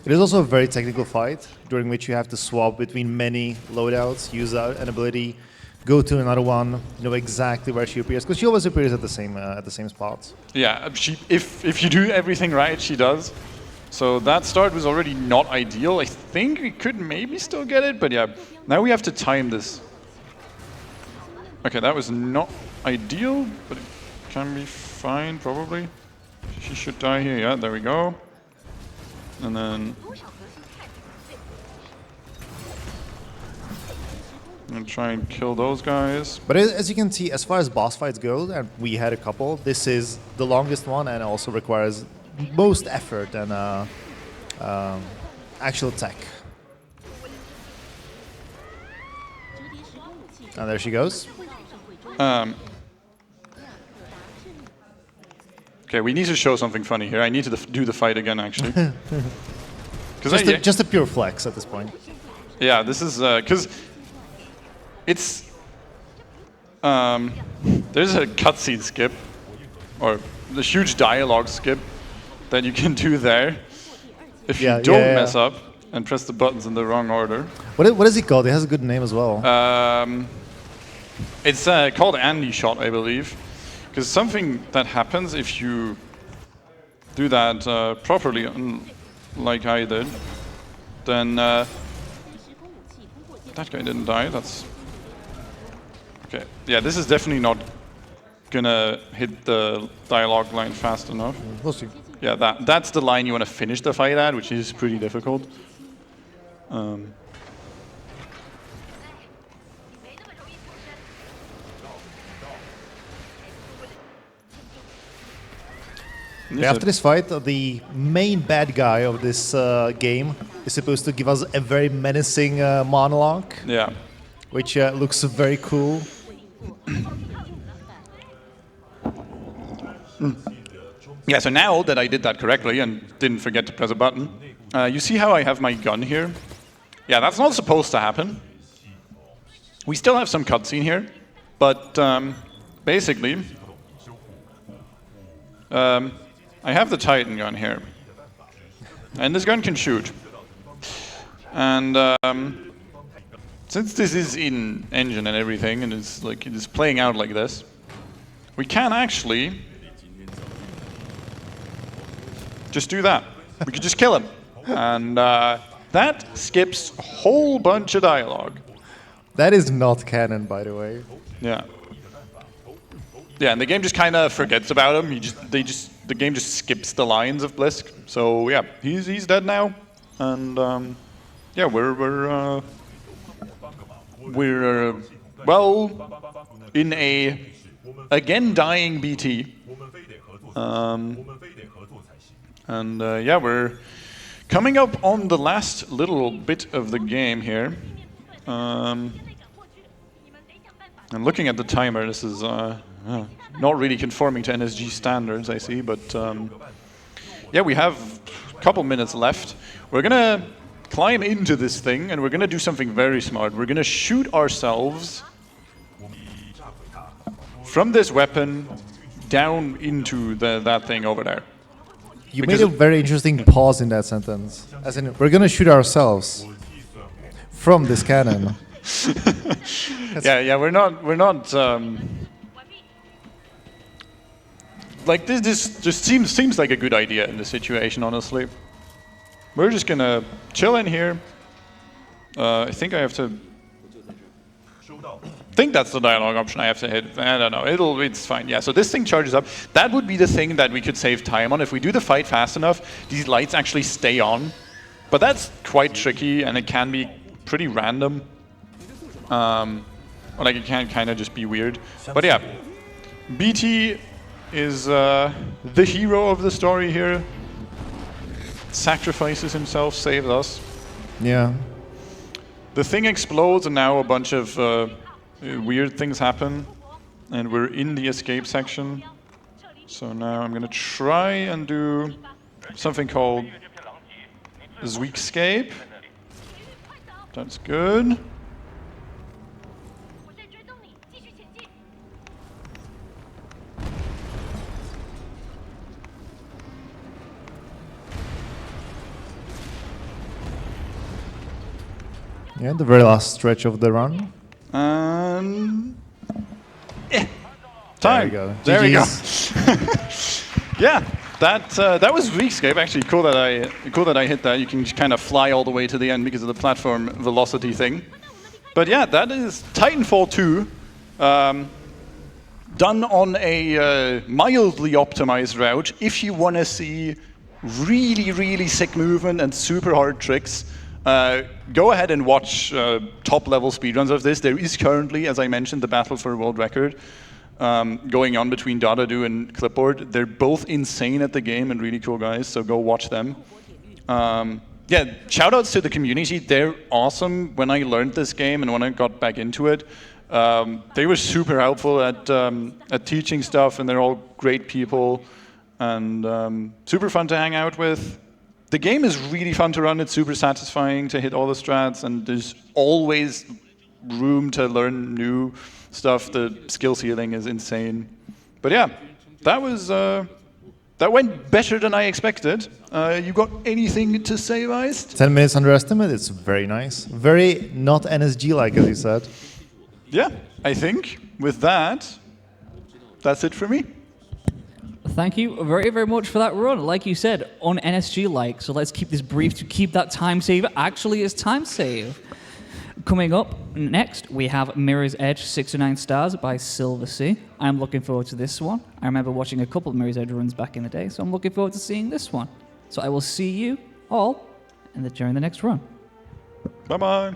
It is also a very technical fight, during which you have to swap between many loadouts, use an ability, go to another one, know exactly where she appears, because she always appears at the same spots. Yeah, if you do everything right, she does. So that start was already not ideal. I think we could maybe still get it, but yeah, now we have to time this. Okay, that was not ideal, but it can be fine, probably. She should die here, yeah, there we go. And then... I'm gonna try and kill those guys. But as you can see, as far as boss fights go, and we had a couple, this is the longest one and also requires most effort and actual tech. And there she goes. Okay, we need to show something funny here. I need to do the fight again, actually. Just a pure flex at this point. Yeah, this is because it's there's a cutscene skip, or the huge dialogue skip that you can do there if you don't mess up and press the buttons in the wrong order. What is it called? It has a good name as well. It's called Andy Shot, I believe, because something that happens if you do that properly, like I did, then that guy didn't die. That's okay. Yeah, this is definitely not gonna hit the dialogue line fast enough. We'll see. Yeah, that's the line you want to finish the fight at, which is pretty difficult. After this fight, the main bad guy of this game is supposed to give us a very menacing monologue. Yeah. Which looks very cool. Yeah, so now that I did that correctly and didn't forget to press a button, you see how I have my gun here? Yeah, that's not supposed to happen. We still have some cutscene here, but basically, I have the Titan gun here, and this gun can shoot. And since this is in engine and everything, and it's like it is playing out like this, we can actually just do that. We could just kill him, and that skips a whole bunch of dialogue. That is not canon, by the way. Yeah. Yeah, and the game just kind of forgets about him. The game just skips the lines of Blisk. So yeah, he's dead now, and yeah, we're well in a again dying BT. And yeah, we're coming up on the last little bit of the game here. I'm looking at the timer. This is not really conforming to NSG standards, I see, but yeah, we have a couple minutes left. We're gonna climb into this thing, and we're gonna do something very smart. We're gonna shoot ourselves from this weapon down into that thing over there. You made a very interesting pause in that sentence. As in, we're gonna shoot ourselves from this cannon. Yeah, we're not. Like this just seems like a good idea in this situation, honestly. We're just gonna chill in here. I think I have to. I think that's the dialogue option I have to hit. I don't know. It's fine. Yeah. So this thing charges up. That would be the thing that we could save time on. If we do the fight fast enough, these lights actually stay on. But that's quite tricky, and it can be pretty random. Like it can kind of just be weird. But yeah, BT is the hero of the story here. Sacrifices himself, saves us. Yeah. The thing explodes, and now a bunch of weird things happen. And we're in the escape section. So now I'm gonna try and do something called Zweekscape. That's good. Yeah, the very last stretch of the run. And time. There we go. There we go. Yeah, that was Zweekscape. Actually, cool that I hit that. You can kind of fly all the way to the end because of the platform velocity thing. But yeah, that is Titanfall 2, done on a mildly optimized route. If you want to see really sick movement and super hard tricks, go ahead and watch top-level speedruns of this. There is currently, as I mentioned, the battle for world record going on between Dadadu and Clipboard. They're both insane at the game and really cool guys, so go watch them. Yeah, shout-outs to the community. They're awesome. When I learned this game and when I got back into it, they were super helpful at teaching stuff, and they're all great people and super fun to hang out with. The game is really fun to run. It's super satisfying to hit all the strats, and there's always room to learn new stuff. The skill ceiling is insane. But yeah, that went better than I expected. You got anything to say, Weist? 10 minutes underestimate. It's very nice. Very not NSG-like, as you said. Yeah, I think with that, that's it for me. Thank you very, very much for that run. Like you said, on NSG-like, so let's keep this brief to keep that time save actually as time save. Coming up next, we have Mirror's Edge 69 Stars by Silver Sea. I'm looking forward to this one. I remember watching a couple of Mirror's Edge runs back in the day, so I'm looking forward to seeing this one. So I will see you all during the next run. Bye-bye.